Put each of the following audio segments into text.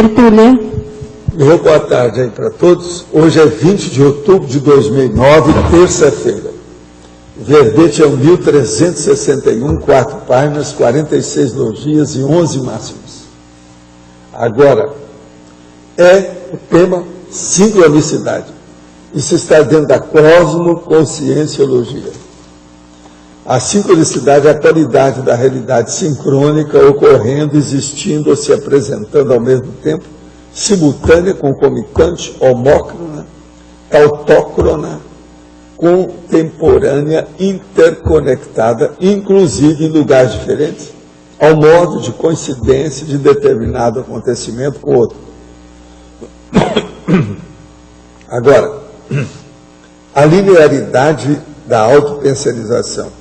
Tertúlia. Meu boa tarde aí para todos. Hoje é 20 de outubro de 2009, terça-feira. O verbete é o 1361, 4 páginas, 46 logias e 11 máximos. Agora, é o tema sincronicidade. Isso está dentro da cosmoconscienciologia. A sincronicidade é a qualidade da realidade sincrônica ocorrendo, existindo ou se apresentando ao mesmo tempo, simultânea, concomitante, homócrona, autócrona, contemporânea, interconectada, inclusive em lugares diferentes, ao modo de coincidência de determinado acontecimento com outro. Agora, a linearidade da autopensionização,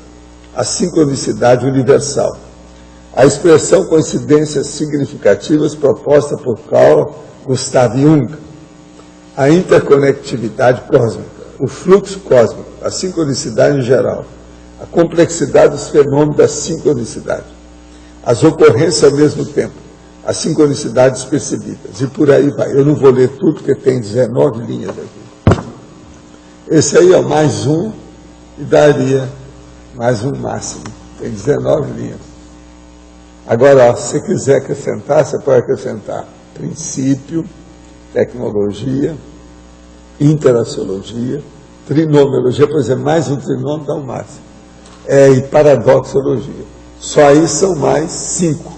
a sincronicidade universal, a expressão coincidências significativas proposta por Carl Gustav Jung, a interconectividade cósmica, o fluxo cósmico, a sincronicidade em geral, a complexidade dos fenômenos da sincronicidade, as ocorrências ao mesmo tempo, as sincronicidades percebidas, e por aí vai. Eu não vou ler tudo, porque tem 19 linhas aqui. Esse aí é mais um, e daria mais um máximo. Tem 19 linhas. Agora, ó, se você quiser acrescentar, você pode acrescentar princípio, tecnologia, interaciologia, trinomiologia, por exemplo, mais um trinômio dá um máximo. E paradoxologia. Só aí são mais 5.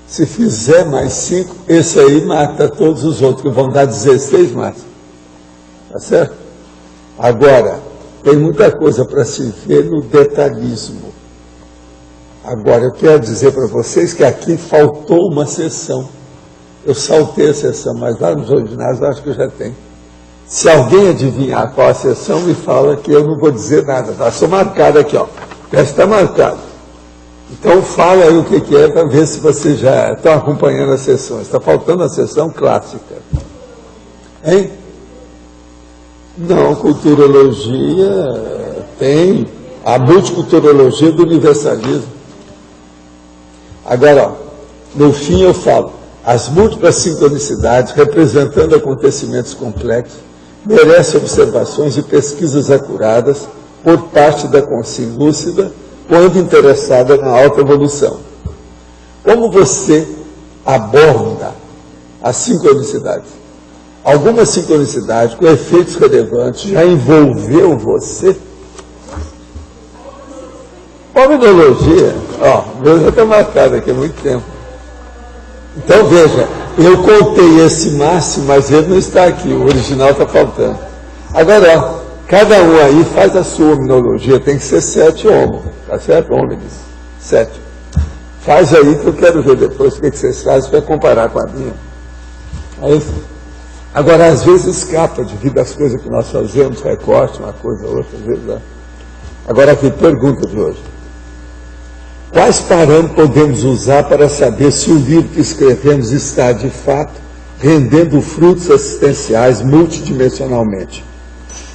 Se fizer mais 5, esse aí mata todos os outros, que vão dar 16 máximos. Tá certo? Agora, tem muita coisa para se ver no detalhismo. Agora, eu quero dizer para vocês que aqui faltou uma sessão. Eu saltei a sessão, mas lá nos ordinários eu acho que eu já tenho. Se alguém adivinhar qual a sessão, me fala que eu não vou dizer nada. Está só marcado aqui, ó. Já está marcado. Então fala aí o que é para ver se vocês já estão acompanhando as sessões. Está faltando a sessão clássica. Hein? Não, culturologia tem a multiculturologia do universalismo. Agora, ó, no fim eu falo, as múltiplas sincronicidades, representando acontecimentos complexos, merecem observações e pesquisas acuradas por parte da consciência lúcida, quando interessada na alta evolução. Como você aborda a sincronicidade? Alguma sincronicidade com efeitos relevantes já envolveu você? Hominologia, ó, meu já está marcado aqui há muito tempo. Então veja, eu contei esse máximo, mas ele não está aqui, o original está faltando. Agora, ó, cada um aí faz a sua hominologia, tem que ser 7 homo, tá certo? Homens, 7. Faz aí que eu quero ver depois o que vocês fazem para comparar com a minha. Aí, agora, às vezes escapa devido às coisas que nós fazemos, recorte, uma coisa ou outra, às vezes dá. Agora aqui, pergunta de hoje. Quais parâmetros podemos usar para saber se o livro que escrevemos está, de fato, rendendo frutos assistenciais multidimensionalmente?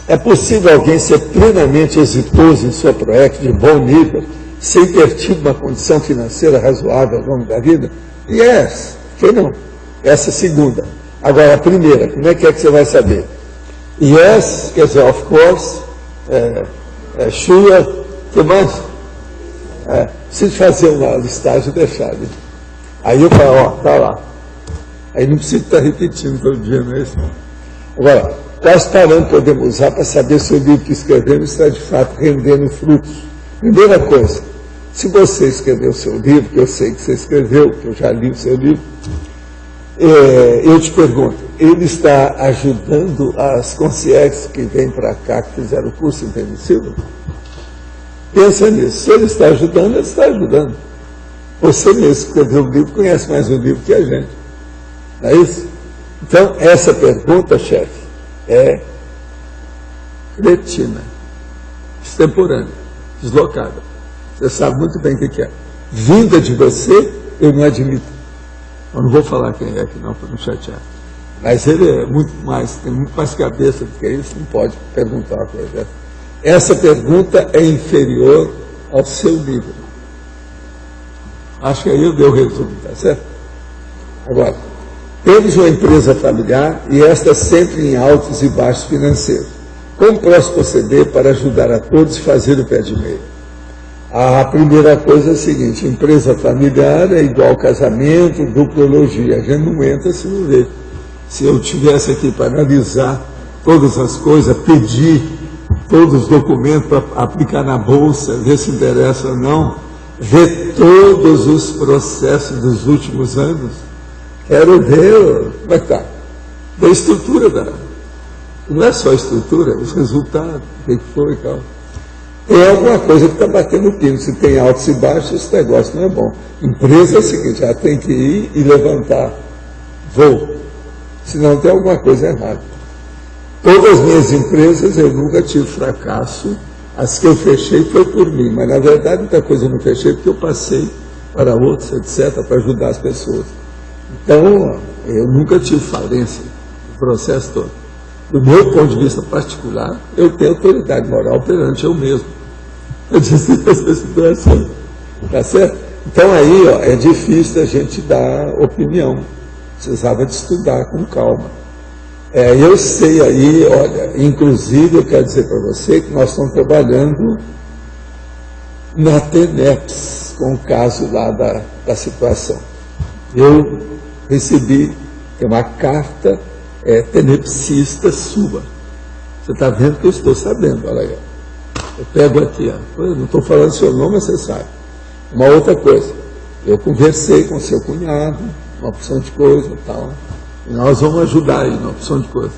É possível alguém ser plenamente exitoso em seu projeto de bom nível, sem ter tido uma condição financeira razoável ao longo da vida? Yes, quem não? Essa é a segunda. Agora, a primeira, como é que você vai saber? Yes, quer dizer, of course, sure, que mais? Preciso fazer uma listagem e deixar ali. Aí eu falo, ó, tá lá. Aí não precisa estar repetindo todo dia, não é isso? Agora, quais parâmetros podemos usar para saber se o livro que escrevemos está de fato rendendo frutos? Primeira coisa, se você escreveu o seu livro, que eu sei que você escreveu, que eu já li o seu livro, eu te pergunto, ele está ajudando as concierges que vêm para cá, que fizeram o curso intermissivo? Pensa nisso. Se ele está ajudando, ele está ajudando. Você mesmo escreveu o livro, conhece mais o livro que a gente. Não é isso? Então, essa pergunta, chefe, é cretina, extemporânea, deslocada. Você sabe muito bem o que é. Vinda de você, eu não admito. Eu não vou falar quem é aqui não, para não chatear. Mas ele é muito mais, tem muito mais cabeça do que isso, não pode perguntar uma coisa dessa. Essa pergunta é inferior ao seu livro. Acho que aí eu dei o resumo, tá certo? Agora, Temos uma empresa familiar e esta sempre em altos e baixos financeiros. Como posso proceder para ajudar a todos e fazer o pé de meia? A primeira coisa é a seguinte: empresa familiar é igual casamento, duplologia. A gente não entra se não vê. Se eu tivesse aqui para analisar todas as coisas, pedir todos os documentos para aplicar na bolsa, ver se interessa ou não, ver todos os processos dos últimos anos, quero ver como é que está. Da estrutura não é só a estrutura, os resultados, o que foi e tal. É alguma coisa que está batendo o pino. Se tem altos e baixos, esse negócio não é bom. Empresa é o seguinte, já tem que ir e levantar voo. Senão tem alguma coisa errada. Todas as minhas empresas eu nunca tive fracasso. As que eu fechei foi por mim, mas na verdade muita coisa eu não fechei porque eu passei para outros, etc., para ajudar as pessoas. Então, eu nunca tive falência no processo todo. Do meu ponto de vista particular, eu tenho autoridade moral perante eu mesmo. Eu disse essa situação. Tá certo? Então aí, é difícil a gente dar opinião. Precisava de estudar com calma. Eu sei aí, olha, inclusive eu quero dizer para você que nós estamos trabalhando na TENEPS, com o caso lá da situação. Eu recebi uma carta tenepsista sua. Você está vendo que eu estou sabendo, olha aí. Eu pego aqui, eu não estou falando seu nome, mas você sabe. Uma outra coisa, eu conversei com seu cunhado, uma opção de coisa e tal, e nós vamos ajudar aí na opção de coisa.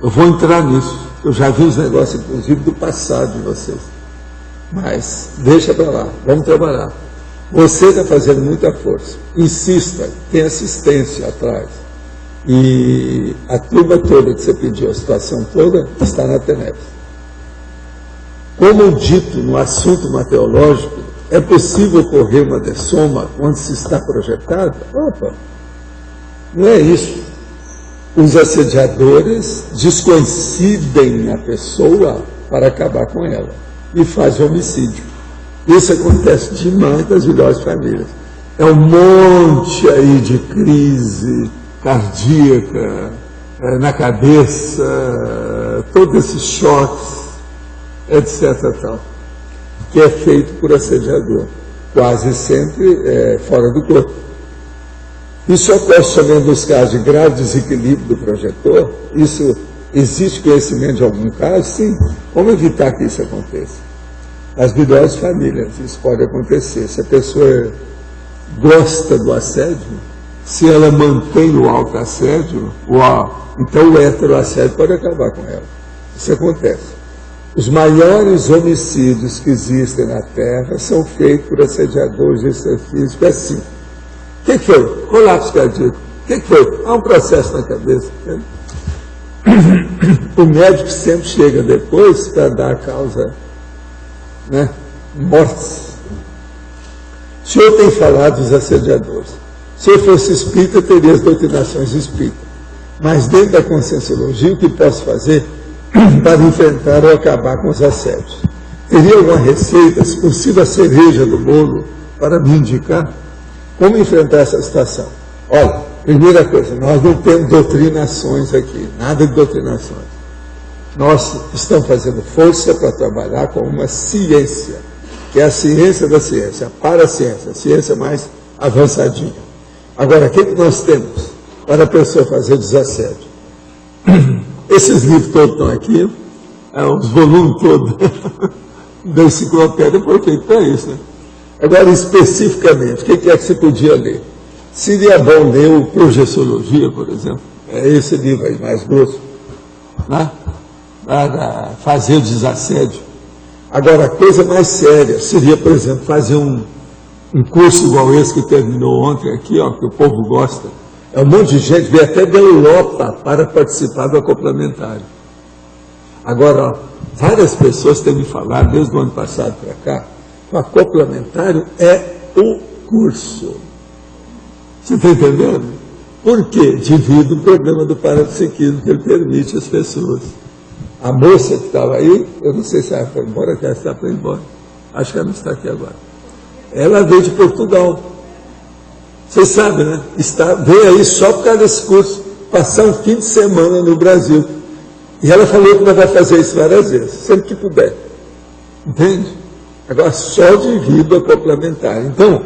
Eu vou entrar nisso, eu já vi os negócios, inclusive, do passado de vocês. Mas, deixa para lá, vamos trabalhar. Você está fazendo muita força, insista, tem assistência atrás. E a turma toda que você pediu, a situação toda, está na TENEPS. Como dito no assunto meteorológico, é possível ocorrer uma dessoma onde se está projetada? Opa, não é isso. Os assediadores descoincidem a pessoa para acabar com ela e fazem homicídio. Isso acontece demais nas melhores famílias. É um monte aí de crise cardíaca, na cabeça, todos esses choques, etc. Tal, que é feito por assediador, quase sempre fora do corpo. Isso ocorre somente nos casos de grave desequilíbrio do projetor. Isso existe conhecimento de algum caso? Sim. Como evitar que isso aconteça? Nas melhores famílias, isso pode acontecer. Se a pessoa gosta do assédio, se ela mantém o autoassédio, então o heteroassédio pode acabar com ela. Isso acontece. Os maiores homicídios que existem na Terra são feitos por assediadores extrafísicos assim. O que foi? Colapso cardíaco. O que foi? Há um processo na cabeça. O médico sempre chega depois para dar a causa, mortes. O senhor tem falado dos assediadores. Se eu fosse espírita, eu teria as doutrinações espíritas. Mas dentro da conscienciologia, o que posso fazer para enfrentar ou acabar com os assédios? Teria alguma receita, se possível a cereja do bolo, para me indicar como enfrentar essa situação? Olha, primeira coisa, nós não temos doutrinações aqui, nada de doutrinações. Nós estamos fazendo força para trabalhar com uma ciência, que é a ciência da ciência, a paraciência, a ciência mais avançadinha. Agora, o que nós temos para a pessoa fazer desassédio? Esses livros todos estão aqui, os volumes todos da enciclopédia, aproveito para isso, né? Agora, especificamente, o que é que você podia ler? Seria bom ler o Projeciologia, por exemplo, é esse livro aí, mais grosso, né? Para fazer o desassédio. Agora, a coisa mais séria seria, por exemplo, fazer um curso igual esse que terminou ontem aqui, que o povo gosta. É um monte de gente, veio até da Europa para participar do acoplamentário. Agora, várias pessoas têm me falado, desde o ano passado para cá, que o acoplamentário é o curso. Você está entendendo? Por quê? Devido ao programa do parapsiquismo que ele permite às pessoas. A moça que estava aí, eu não sei se ela foi embora, que ela está para ir embora. Acho que ela não está aqui agora. Ela veio de Portugal. Vocês sabem, né? Veio aí só por causa desse curso, passar um fim de semana no Brasil. E ela falou que vai fazer isso várias vezes, sempre que puder. Entende? Agora, só de vida complementar. Então,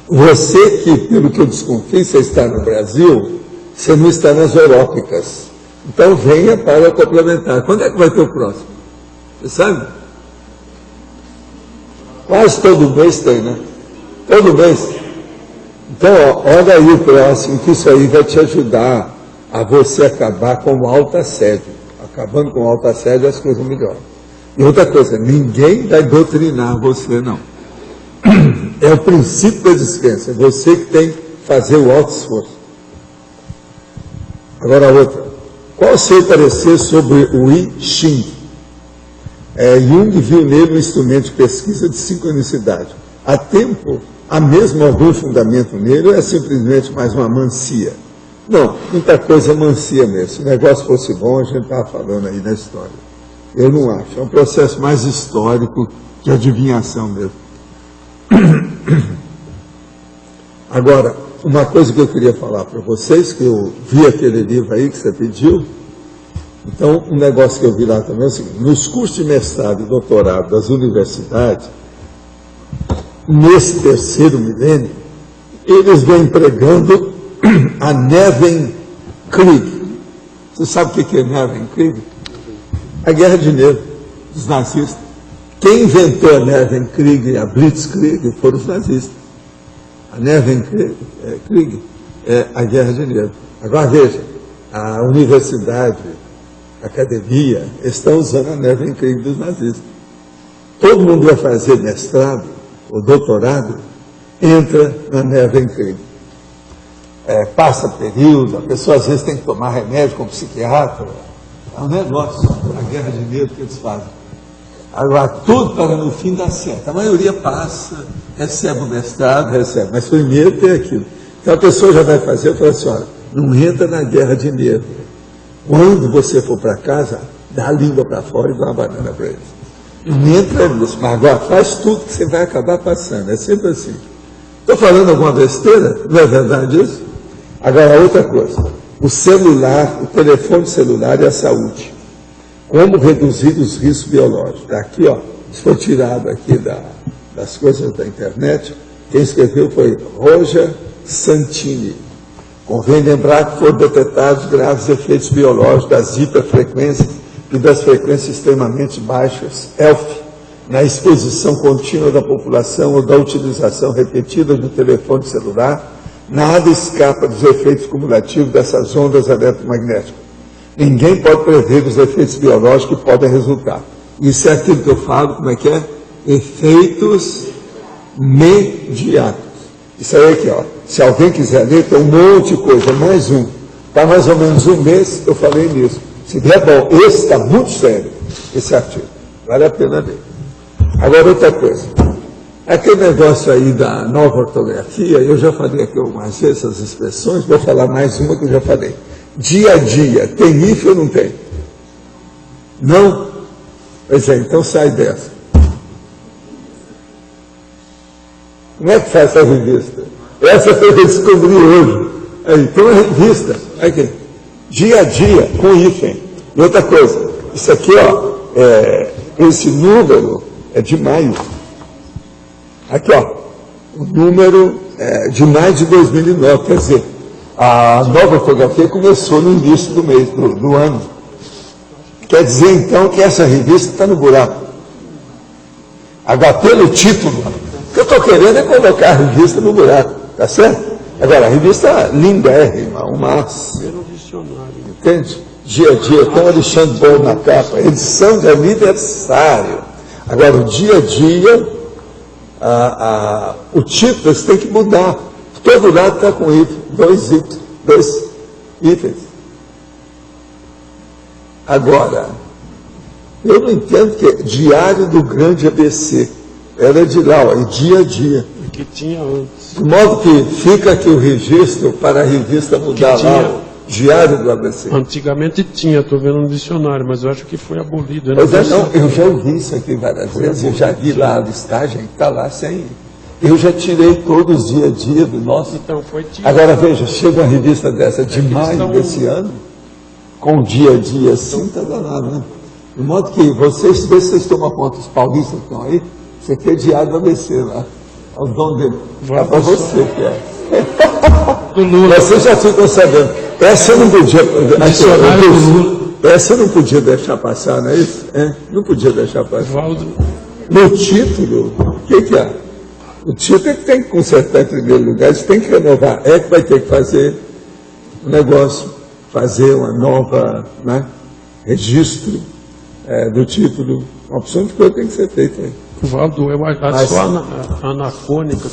você que, pelo que eu desconfio, você está no Brasil, você não está nas Európicas. Então, venha para complementar. Quando é que vai ter o próximo? Você sabe? Quase todo mês tem, né? Todo mês. Então, ó, olha aí o próximo, que isso aí vai te ajudar a você acabar com o autoassédio. Acabando com o autoassédio, as coisas melhoram. E outra coisa, ninguém vai doutrinar você, não. É o princípio da descrença. É você que tem que fazer o auto-esforço. Agora, outra. Qual o seu parecer sobre o I Ching? Jung viu nele um instrumento de pesquisa de sincronicidade. Há mesmo algum fundamento nele ou é simplesmente mais uma mancia? Não, muita coisa mancia mesmo. Se o negócio fosse bom, a gente estava falando aí na história. Eu não acho. É um processo mais histórico de adivinhação mesmo. Agora, uma coisa que eu queria falar para vocês, que eu vi aquele livro aí que você pediu. Então, um negócio que eu vi lá também é o seguinte: nos cursos de mestrado e doutorado das universidades, nesse terceiro milênio, eles vêm pregando a Nevenkrieg. Você sabe o que é Nevenkrieg? A guerra de neve dos nazistas. Quem inventou a Nevenkrieg e a Blitzkrieg foram os nazistas. A Nevenkrieg é a guerra de neve. Agora veja, a universidade, a academia, estão usando a Nevenkrieg dos nazistas. Todo mundo vai fazer mestrado ou doutorado, entra na Nevenkrieg. Passa período, a pessoa às vezes tem que tomar remédio com o psiquiatra. É um negócio, a guerra de medo que eles fazem. Agora, tudo para no fim dar certo. A maioria passa, recebe o mestrado, recebe, mas primeiro tem aquilo. Então a pessoa já vai fazer, eu falo assim, olha, não entra na guerra de medo. Quando você for para casa, dá a língua para fora e dá uma banana para eles. Não entra nisso, mas agora faz tudo que você vai acabar passando. É sempre assim. Estou falando alguma besteira? Não é verdade isso? Agora, outra coisa. O celular, o telefone celular e a saúde. Como reduzir os riscos biológicos. Aqui, ó, isso foi tirado aqui das coisas da internet. Quem escreveu foi Roger Santini. Convém lembrar que foram detectados graves efeitos biológicos das hiperfrequências e das frequências extremamente baixas, ELF, na exposição contínua da população ou da utilização repetida do telefone celular. Nada escapa dos efeitos cumulativos dessas ondas eletromagnéticas. Ninguém pode prever os efeitos biológicos que podem resultar. Isso é aquilo que eu falo, como é que é? Efeitos mediatos. Isso aí aqui, ó. Se alguém quiser ler, tem um monte de coisa, mais um. Está mais ou menos um mês, eu falei nisso. Se vier bom, esse está muito sério, esse artigo. Vale a pena ler. Agora, outra coisa. Aquele negócio aí da nova ortografia, eu já falei aqui algumas vezes essas expressões, vou falar mais uma que eu já falei. Dia a dia, tem hífen ou não tem? Não? Pois é, então sai dessa. Como é que faz essa revista? Essa eu descobri hoje. Aí, tem uma revista, aqui, dia a dia, com hífen. E outra coisa, isso aqui, ó, esse número é de maio. Aqui, ó, o número de maio de 2009, quer dizer, a nova ortografia começou no início do mês, do ano. Quer dizer, então, que essa revista está no buraco. Agora, pelo título, o que eu estou querendo é colocar a revista no buraco, tá certo? Agora, a revista lindérrima, um máximo. Entende? Dia a dia, tem o Alexandre Bol na capa, edição de aniversário. Agora, o dia a dia, o título você tem que mudar. Todo lado está com dois itens. Agora, eu não entendo que é Diário do Grande ABC. Era de lá, ó, dia a dia. Que tinha antes. De modo que fica aqui o registro para a revista mudar lá, o Diário do ABC. Antigamente tinha, estou vendo no dicionário, mas eu acho que foi abolido. Pois é, não, eu já ouvi isso aqui várias vezes, eu já vi lá a listagem, está lá sem. Eu já tirei todos os dia a dia do nosso. Então, foi tirado. Agora veja, chega uma revista dessa de maio desse ano, com o dia a dia assim, tá danado, né? De modo que vocês, vê se vocês tomam conta, os paulistas que estão aí, você quer diário do ABC lá. É o dono dele. É para você que é. Do Lula. Vocês já ficam sabendo. Essa eu não podia. Dicionário do Lula. Essa eu não podia deixar passar, não é isso? É, não podia deixar passar. Valdo. No título, o que é? O título é que tem que consertar em primeiro lugar, eles têm que renovar. É que vai ter que fazer um negócio, fazer uma nova, né, registro do título. Uma opção de coisa tem que ser feita aí. Valdo, eu acho só anacônica.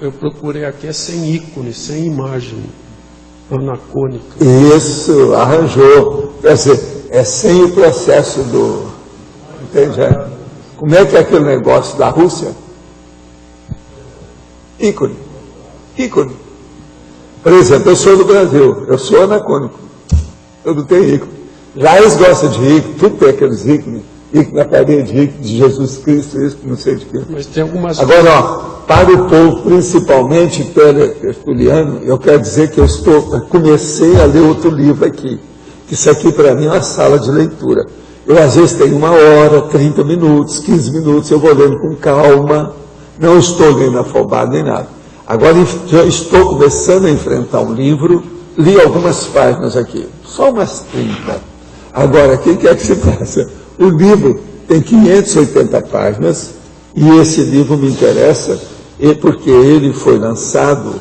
Eu procurei aqui, é sem ícone, sem imagem. Anacônica. Isso, arranjou. Quer dizer, é sem o processo do. Entende? Como é que é aquele negócio da Rússia? Ícone. Ícone. Por exemplo, eu sou do Brasil, eu sou anacônico. Eu não tenho ícone. Lá eles gostam de ícone, tudo tem aqueles ícones. Ícone na parede, ícone de Jesus Cristo, isso, não sei de quê. Mas tem algumas. Agora, ó, para o povo, principalmente tertuliano, eu quero dizer que comecei a ler outro livro aqui. Isso aqui para mim é uma sala de leitura. Eu às vezes tenho 1 hora, 30 minutos, 15 minutos, eu vou lendo com calma, não estou lendo afobado nem nada. Agora já estou começando a enfrentar um livro, li algumas páginas aqui, só umas 30. Agora, o que é que se passa? O livro tem 580 páginas, e esse livro me interessa porque ele foi lançado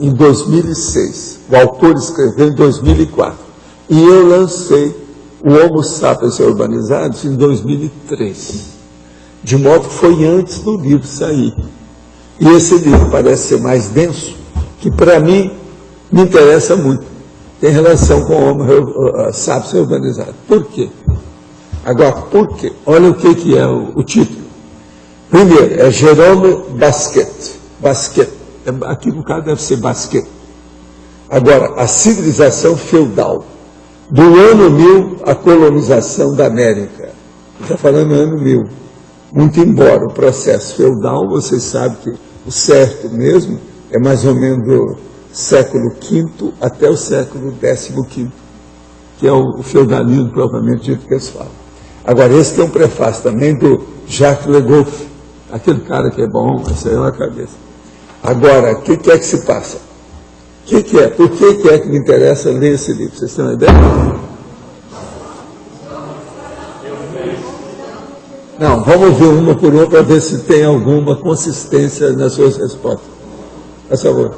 em 2006. O autor escreveu em 2004. E eu lancei o Homo Sapiens Urbanizados em 2003. De modo que foi antes do livro sair. E esse livro parece ser mais denso, que para mim me interessa muito. Tem relação com o Homo Sapiens Urbanizado. Por quê? Agora, por quê? Olha o que é o título. Primeiro, é Jerome Basquiat. Basquiat. Aqui no caso deve ser Basquiat. Agora, a civilização feudal. Do ano 1000, a colonização da América. Está falando ano 1000. Muito embora o processo feudal, vocês sabem que o certo mesmo é mais ou menos do século V até o século XV, que é o feudalismo propriamente dito que eles falam. Agora, esse tem um prefácio também do Jacques Le Goff, aquele cara que é bom, isso aí é uma cabeça. Agora, o que é que se passa? O que é? Por que é que me interessa ler esse livro? Vocês têm uma ideia? Não, vamos ver uma por uma para ver se tem alguma consistência nas suas respostas. Por favor.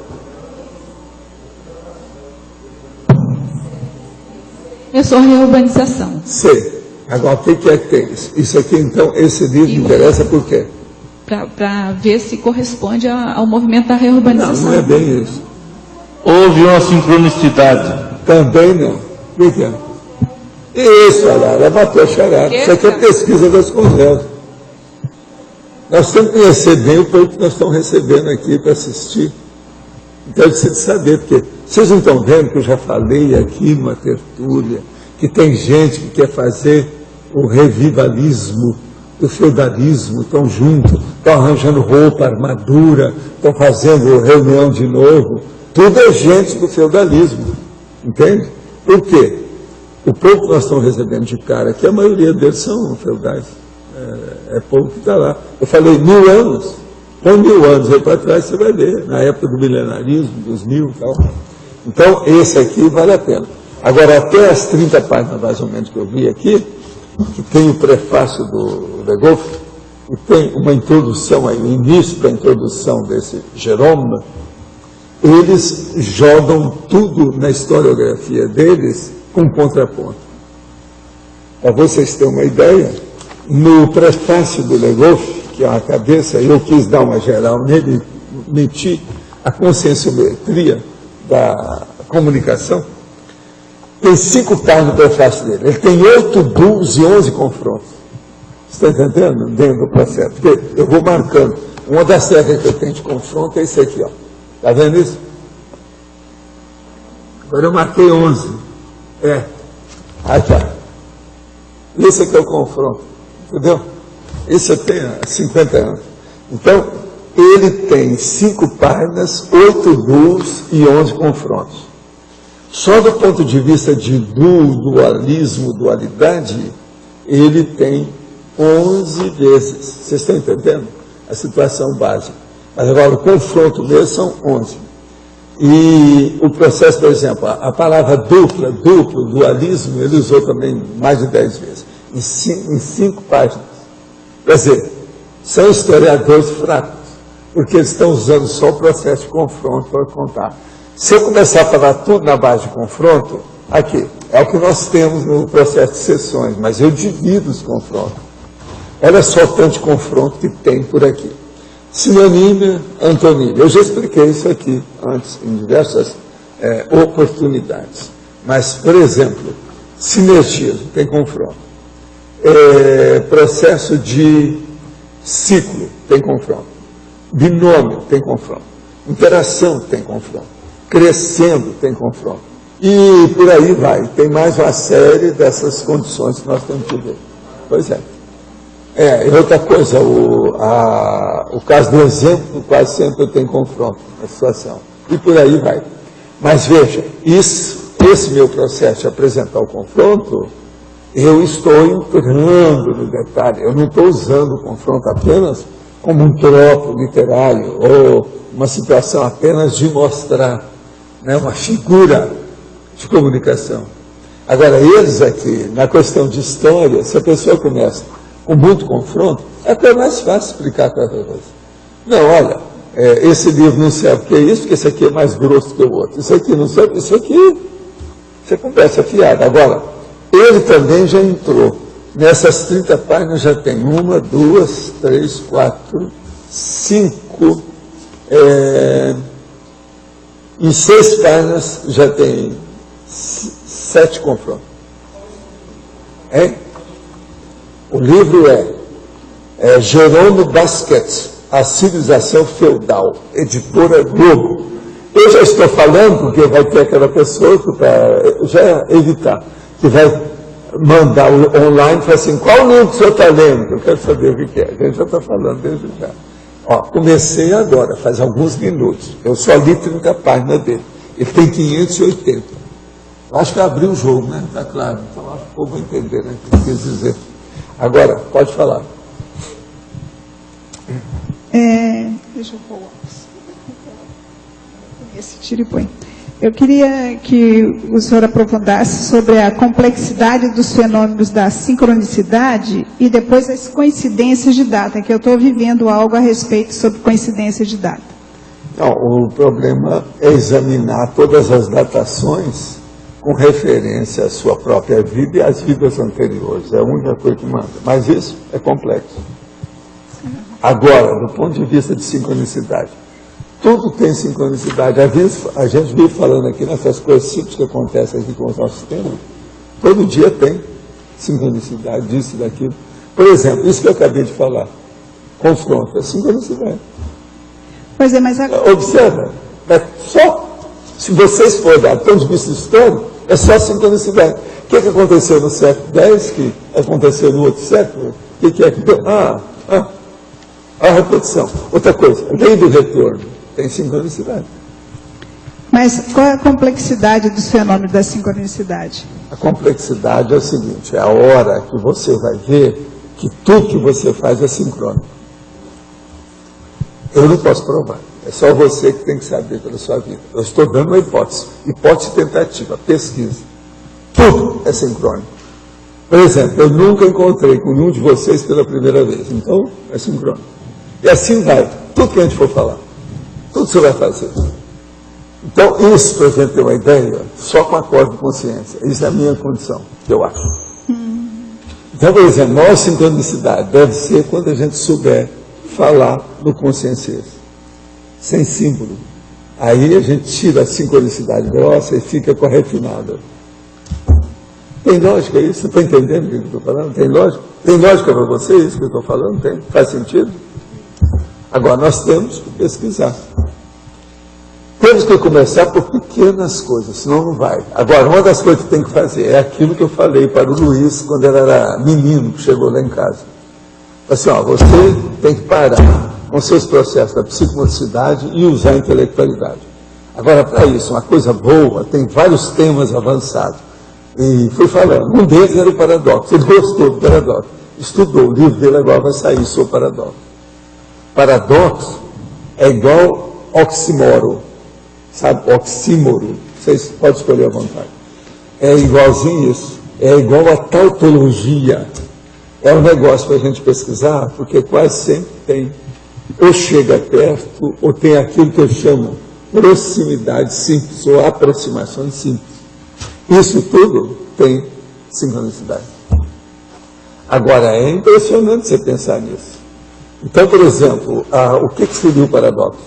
Eu sou a reurbanização. Sei. Agora, o que é que tem? Isso aqui, então, esse livro me interessa por quê? Para ver se corresponde ao movimento da reurbanização. Não é bem isso. Houve uma sincronicidade. Também não. O que é? Isso, ela matou a charada. Isso aqui é pesquisa das conversas. Nós temos que conhecer bem o povo que nós estamos recebendo aqui para assistir. Então, eu preciso saber, porque vocês não estão vendo que eu já falei aqui numa tertúlia, que tem gente que quer fazer o revivalismo do feudalismo, estão juntos, estão arranjando roupa, armadura, estão fazendo reunião de novo. Tudo é gente do feudalismo, entende? Por quê? O povo que nós estamos recebendo de cara aqui, a maioria deles são feudais. É povo que está lá. Eu falei 1000 anos. Com 1000 anos aí para trás você vai ver, na época do milenarismo, dos 1000 e tal. Então, esse aqui vale a pena. Agora, até as 30 páginas, mais ou menos, que eu vi aqui, que tem o prefácio do Le Goff, e tem uma introdução aí, o início da introdução desse Jerome, eles jogam tudo na historiografia deles com contraponto. Para vocês terem uma ideia, no prefácio do Le Goff, que é uma cabeça, eu quis dar uma geral nele, meti a conscienciometria da comunicação, tem 5 páginas no prefácio dele. Ele tem 8 bulls e 11 confrontos. Você está entendendo? Dentro do processo. Porque eu vou marcando. Uma das técnicas que eu tenho de confronto é isso aqui, ó. Está vendo isso? Agora eu marquei 11. Aí tá. Esse aqui é o confronto. Entendeu? Isso eu tenho há 50 anos. Então, ele tem 5 páginas, 8 duos e 11 confrontos. Só do ponto de vista de dualismo, dualidade, ele tem 11 vezes. Vocês estão entendendo? A situação básica. Mas agora o confronto mesmo são 11. E o processo, por exemplo, a palavra duplo, dualismo, ele usou também mais de 10 vezes. Em 5 páginas. Quer dizer, são historiadores fracos, porque eles estão usando só o processo de confronto para contar. Se eu começar a falar tudo na base de confronto, aqui, é o que nós temos no processo de sessões, mas eu divido os confrontos. Olha só o tanto de confronto que tem por aqui. Sinonímia, antonímia. Eu já expliquei isso aqui antes, em diversas oportunidades. Mas, por exemplo, sinergismo, tem confronto. Processo de ciclo, tem confronto. Binômio, tem confronto. Interação, tem confronto. Crescendo, tem confronto. E por aí vai. Tem mais uma série dessas condições que nós temos que ver. Pois é. E outra coisa, o caso do exemplo, quase sempre tem confronto na situação. E por aí vai. Mas veja, esse meu processo de apresentar o confronto, eu estou entrando no detalhe. Eu não estou usando o confronto apenas como um tropo literário ou uma situação apenas de mostrar, né, uma figura de comunicação. Agora, eles aqui, na questão de história, se a pessoa começa com muito confronto, é até mais fácil explicar qualquer coisa. Não, olha, esse livro não serve porque é isso, porque esse aqui é mais grosso que o outro. Isso aqui não serve, isso aqui, você conversa fiada. Agora, ele também já entrou. Nessas 30 páginas já tem 1, 2, 3, 4, 5. Em 6 páginas já tem 7 confrontos. O livro é Jerônimo Basquet, A Civilização Feudal, editora Globo. Eu já estou falando, porque vai ter aquela pessoa que para já evitar, que vai mandar online e falar assim, qual livro que o senhor está lendo? Eu quero saber o que é. A gente já está falando desde já. Comecei agora, faz alguns minutos. Eu só li 30 páginas dele. Ele tem 580. Eu acho que abriu o jogo, né? Está claro. Então acho que o povo vai entender, né? O que quis dizer. Agora, pode falar. Deixa eu pôr o óculos. Esse tira e põe. Eu queria que o senhor aprofundasse sobre a complexidade dos fenômenos da sincronicidade e depois as coincidências de data, que eu estou vivendo algo a respeito sobre coincidência de data. Não, o problema é examinar todas as datações com referência à sua própria vida e às vidas anteriores. É a única coisa que manda. Mas isso é complexo. Agora, do ponto de vista de sincronicidade, tudo tem sincronicidade. A gente vive falando aqui nessas coisas simples que acontecem aqui com os nossos temas. Todo dia tem sincronicidade disso e daquilo. Por exemplo, isso que eu acabei de falar. Confronto, é sincronicidade. Pois é, mas... Observa, só, se vocês forem dar do ponto de vista histórico, é só sincronicidade. O que aconteceu no século X, que aconteceu no outro século? O que é que deu? A repetição. Outra coisa, lei do retorno. Tem sincronicidade. Mas qual é a complexidade dos fenômenos da sincronicidade? A complexidade é o seguinte, é a hora que você vai ver que tudo que você faz é sincrônico. Eu não posso provar. É só você que tem que saber pela sua vida. Eu estou dando uma hipótese. Hipótese tentativa, pesquisa. Tudo é sincrônico. Por exemplo, eu nunca encontrei com nenhum de vocês pela primeira vez. Então, é sincrônico. E assim vai. Tudo que a gente for falar. Tudo você vai fazer. Então, isso, para a gente ter uma ideia, só com acordo de consciência. Isso é a minha condição, que eu acho. Então, por exemplo, maior sincronicidade deve ser quando a gente souber falar no conscienciês. Sem símbolo. Aí a gente tira a sincronicidade grossa e fica com a refinada. Tem lógica isso? Você está entendendo o que eu estou falando? Tem lógica? Tem lógica para você isso que eu estou falando? Tem? Faz sentido? Agora, nós temos que pesquisar. Temos que começar por pequenas coisas, senão não vai. Agora, uma das coisas que tem que fazer é aquilo que eu falei para o Luiz quando ele era menino, que chegou lá em casa. Assim, você tem que parar com seus processos da psicomotricidade e usar a intelectualidade. Agora, para isso, uma coisa boa, tem vários temas avançados. E fui falando, um deles era o paradoxo. Ele gostou do paradoxo, estudou, o livro dele agora vai sair sobre paradoxo. Paradoxo é igual oxímoro, sabe? Oxímoro, vocês podem escolher à vontade. É igualzinho isso, é igual a tautologia. É um negócio para a gente pesquisar, porque quase sempre tem, ou chega perto, ou tem aquilo que eu chamo proximidade simples, ou aproximação simples. Isso tudo tem sincronicidade. Agora, é impressionante você pensar nisso. Então, por exemplo, o que seria o paradoxo?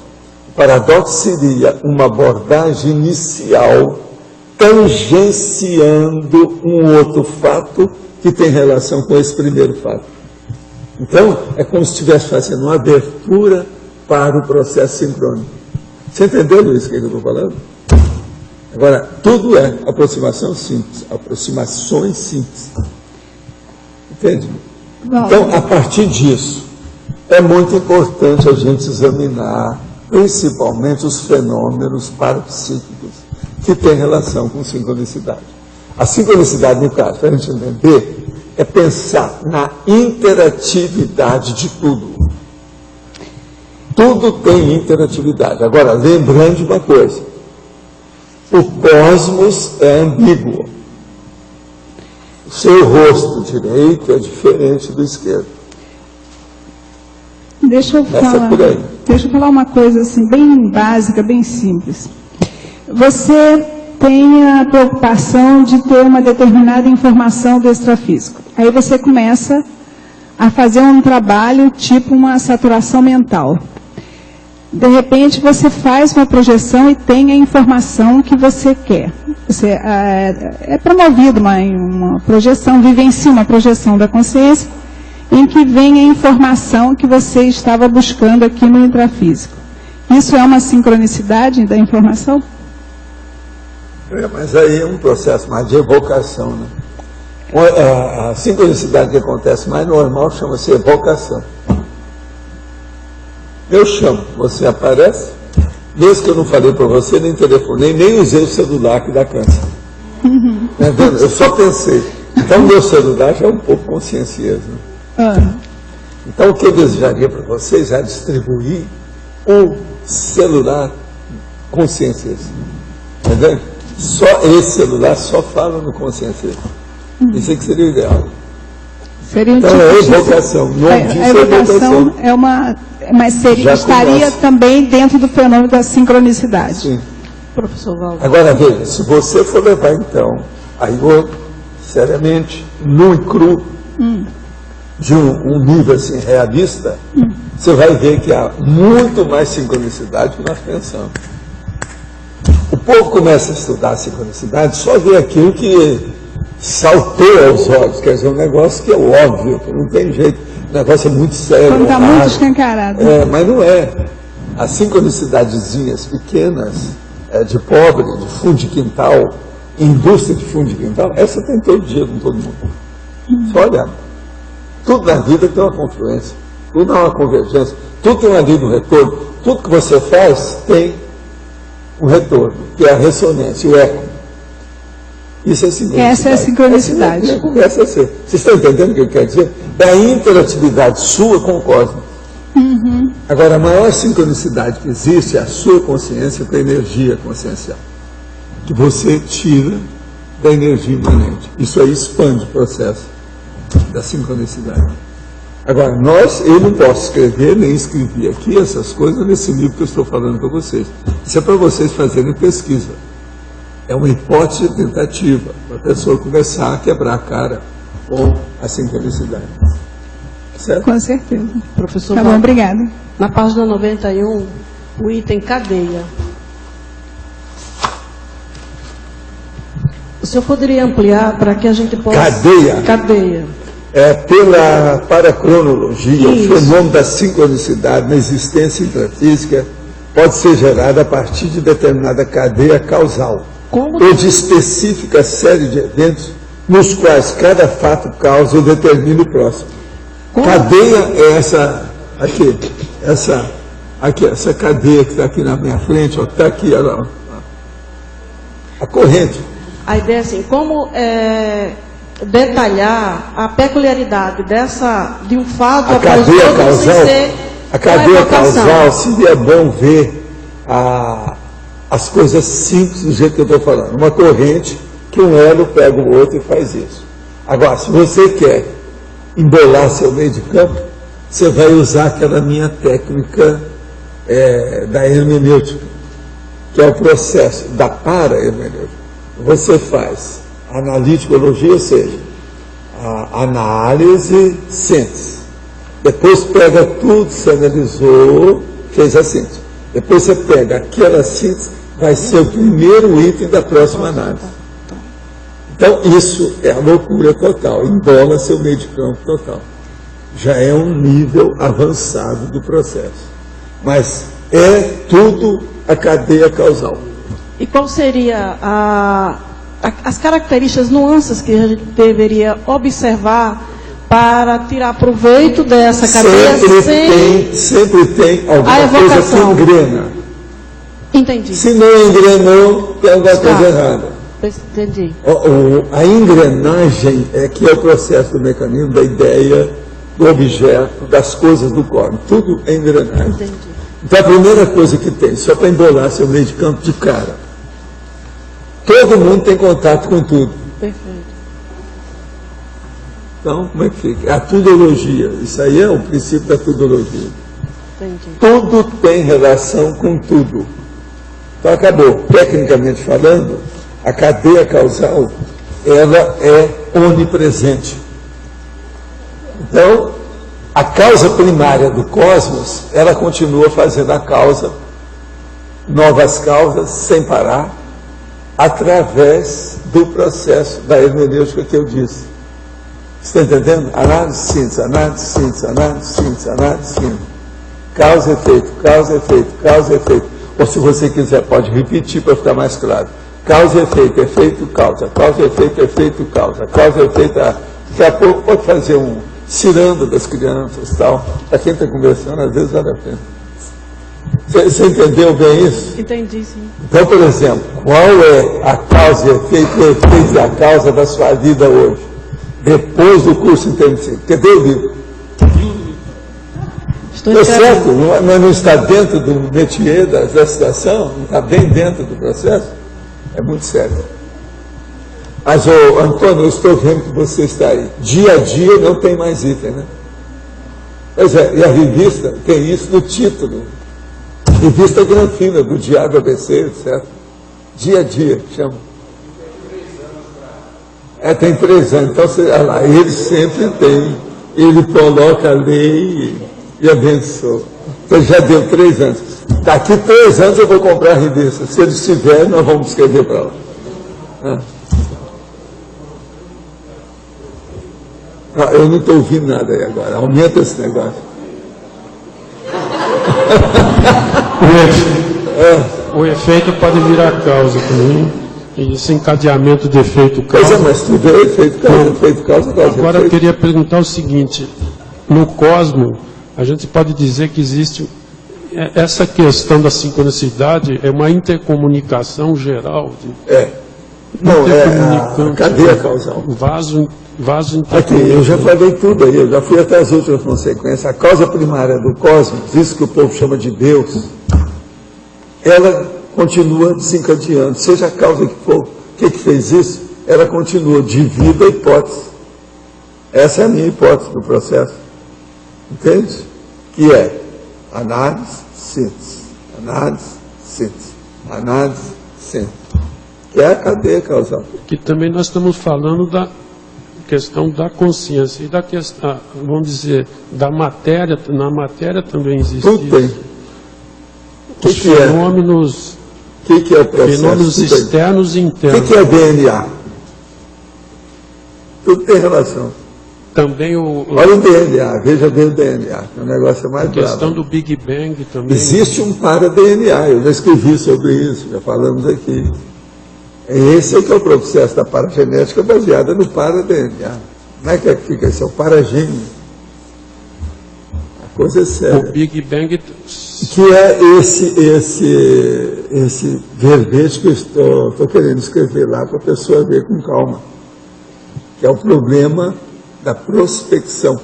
O paradoxo seria uma abordagem inicial tangenciando um outro fato que tem relação com esse primeiro fato. Então, é como se estivesse fazendo uma abertura para o processo sincrônico. Você entendeu, Luiz, o que eu estou falando? Agora, tudo é aproximação simples, aproximações simples. Entende? Então, a partir disso, é muito importante a gente examinar, principalmente, os fenômenos parapsíquicos que têm relação com sincronicidade. A sincronicidade, no caso, para a gente entender, é pensar na interatividade de tudo. Tudo tem interatividade. Agora, lembrando de uma coisa, o cosmos é ambíguo. O seu rosto direito é diferente do esquerdo. Deixa eu falar uma coisa assim, bem básica, bem simples. Você tem a preocupação de ter uma determinada informação do extrafísico. Aí você começa a fazer um trabalho tipo uma saturação mental. De repente você faz uma projeção e tem a informação que você quer. Você, é promovido uma projeção, vivencia uma projeção da consciência, em que vem a informação que você estava buscando aqui no intrafísico. Isso é uma sincronicidade da informação? Mas aí é um processo mais de evocação, né? A sincronicidade que acontece mais normal chama-se evocação. Eu chamo, você aparece, mesmo que eu não falei para você, nem telefonei, nem usei o celular que dá câncer. Eu só pensei. Então, meu celular já é um pouco consciencioso. Então, o que eu desejaria para vocês é distribuir o celular consciencioso. Entendeu? Só esse celular só fala no consciencioso. Isso é que seria o ideal. Então, é evocação. A evocação é uma... Mas estaria também dentro do fenômeno da sincronicidade. Sim. Professor Valdo. Agora, veja, se você for levar, então, aí seriamente, nu e cru, de um nível assim, realista, você vai ver que há muito mais sincronicidade do que nós pensamos. O povo começa a estudar a sincronicidade, só vê aquilo que saltou aos olhos, quer dizer, um negócio que é óbvio, que não tem jeito, o negócio é muito sério. Quando está muito escancarado. Mas não é. As sincronicidadezinhas pequenas, de pobre, de fundo de quintal, indústria de fundo de quintal, essa tem todo dia com todo mundo. Só olhar. Tudo na vida tem uma confluência, tudo é uma convergência, tudo tem uma lei do retorno, tudo que você faz tem um retorno, que é a ressonância, o eco. Isso é sincronicidade. Essa é a sincronicidade. Começa a ser. Vocês estão entendendo o que eu quero dizer? É a interatividade sua com o cosmos. Agora, a maior sincronicidade que existe é a sua consciência com a energia consciencial, que você tira da energia imanente. Isso aí expande o processo da sincronicidade. Agora, eu não posso escrever, nem escrever aqui essas coisas nesse livro que eu estou falando para vocês. Isso é para vocês fazerem pesquisa. É uma hipótese tentativa, para a pessoa começar a quebrar a cara com a sincronicidade. Certo? Com certeza. Professor Tá bom, obrigada. Na página 91, o item cadeia. O senhor poderia ampliar para que a gente possa... Cadeia? Cadeia. Pela paracronologia, Isso. o fenômeno da sincronicidade na existência intrafísica pode ser gerado a partir de determinada cadeia causal, ou de específica série de eventos nos quais cada fato causa ou determina o próximo. Cadeia é essa aqui, essa cadeia que está aqui na minha frente, está aqui a corrente. A ideia é assim, como detalhar a peculiaridade de um fato A após cadeia outro sem causal, ser a cadeia uma evocação. causal, seria bom ver as coisas simples do jeito que eu estou falando. Uma corrente que um elo pega o outro e faz isso. Agora, se você quer embolar seu meio de campo, você vai usar aquela minha técnica da hermenêutica, que é o processo da para-hermenêutica. Você faz analíticologia, ou seja, a análise, síntese. Depois pega tudo, você analisou, fez a síntese. Depois você pega aquela síntese, vai ser o primeiro item da próxima análise. Então, isso é a loucura total, embola seu meio de campo total. Já é um nível avançado do processo. Mas é tudo a cadeia causal. E qual seria as características, nuances que a gente deveria observar para tirar proveito dessa cadeia Sempre tem alguma a coisa que evocação. engrena. Entendi. Se não engrenou, tem alguma coisa errada. Entendi. A engrenagem é que é o processo do mecanismo, da ideia, do objeto, das coisas do corpo. Tudo é engrenagem. Entendi. Então a primeira coisa que tem, só para embolar seu meio de campo de cara. Todo mundo tem contato com tudo. Perfeito. Então, como é que fica? É a tudologia. Isso aí é o princípio da tudologia. Entendi. Tudo tem relação com tudo. Então acabou. Tecnicamente falando, a cadeia causal, ela é onipresente. Então, a causa primária do cosmos, ela continua fazendo a causa, novas causas, sem parar, através do processo da hermenêutica que eu disse. Você está entendendo? Análise, síntese, análise, síntese, análise, síntese, análise, síntese. Causa, efeito, causa, efeito, causa, efeito. Ou se você quiser, pode repetir para ficar mais claro. Causa, efeito, efeito, causa. Causa, efeito, efeito, causa. Causa, efeito. Daqui a pouco pode fazer um ciranda das crianças e tal. Para quem está conversando, às vezes vale a pena. Você entendeu bem isso? Entendi, sim. Então, por exemplo, qual é a causa e efeito, o efeito da causa da sua vida hoje? Depois do curso intermissivo. Cadê o livro? Estou É escrevendo. certo? Mas não está dentro do métier da situação? Não está bem dentro do processo? É muito sério. Mas, Antônio, eu estou vendo que você está aí. Dia a dia não tem mais item, né? Pois é, e a revista tem isso no título. Revista Granfina, do Diário ABC, etc. Dia a dia, chama. Tem 3 anos. Então, olha lá, ele sempre tem. Ele coloca a lei e abençoa. Então, já deu 3 anos. Daqui 3 anos eu vou comprar a revista. Se ele estiver, nós vamos escrever para lá. Eu não estou ouvindo nada aí agora. Aumenta esse negócio. O efeito pode virar causa também. E esse encadeamento de efeito Pois é, causa. mas tudo é efeito causa, efeito causa, causa. Agora eu efeito. queria perguntar o seguinte: no cosmo, a gente pode dizer que existe essa questão da sincronicidade é uma intercomunicação geral. Não, é a cadeia causal. Vaso Aqui, eu já falei tudo aí, eu já fui até as últimas consequências. A causa primária do cosmos, isso que o povo chama de Deus, ela continua desencadeando, seja a causa que for. O que fez isso? Ela continua, divida a hipótese. Essa é a minha hipótese do processo. Entende? Que é análise, síntese, análise, síntese, análise, síntese. Que é a cadeia causal. Que também nós estamos falando da questão da consciência e da questão, vamos dizer, da matéria. Na matéria também existe Tudo tem. isso. O que é? Fenômenos, O que é o processo? fenômenos Tudo tem. externos e O internos. que é DNA? Tudo tem relação. Também Olha o DNA, veja bem o DNA, que é um negócio mais a questão bravo. do Big Bang também. Existe um para-DNA, eu já escrevi sobre isso, já falamos aqui. Esse é que é o processo da paragenética baseada no para-DNA. Como é que fica isso? É o paragênio. Coisa séria. O Big Bang... Que é esse verbete que eu estou querendo escrever lá para a pessoa ver com calma. Que é o problema da prospecção.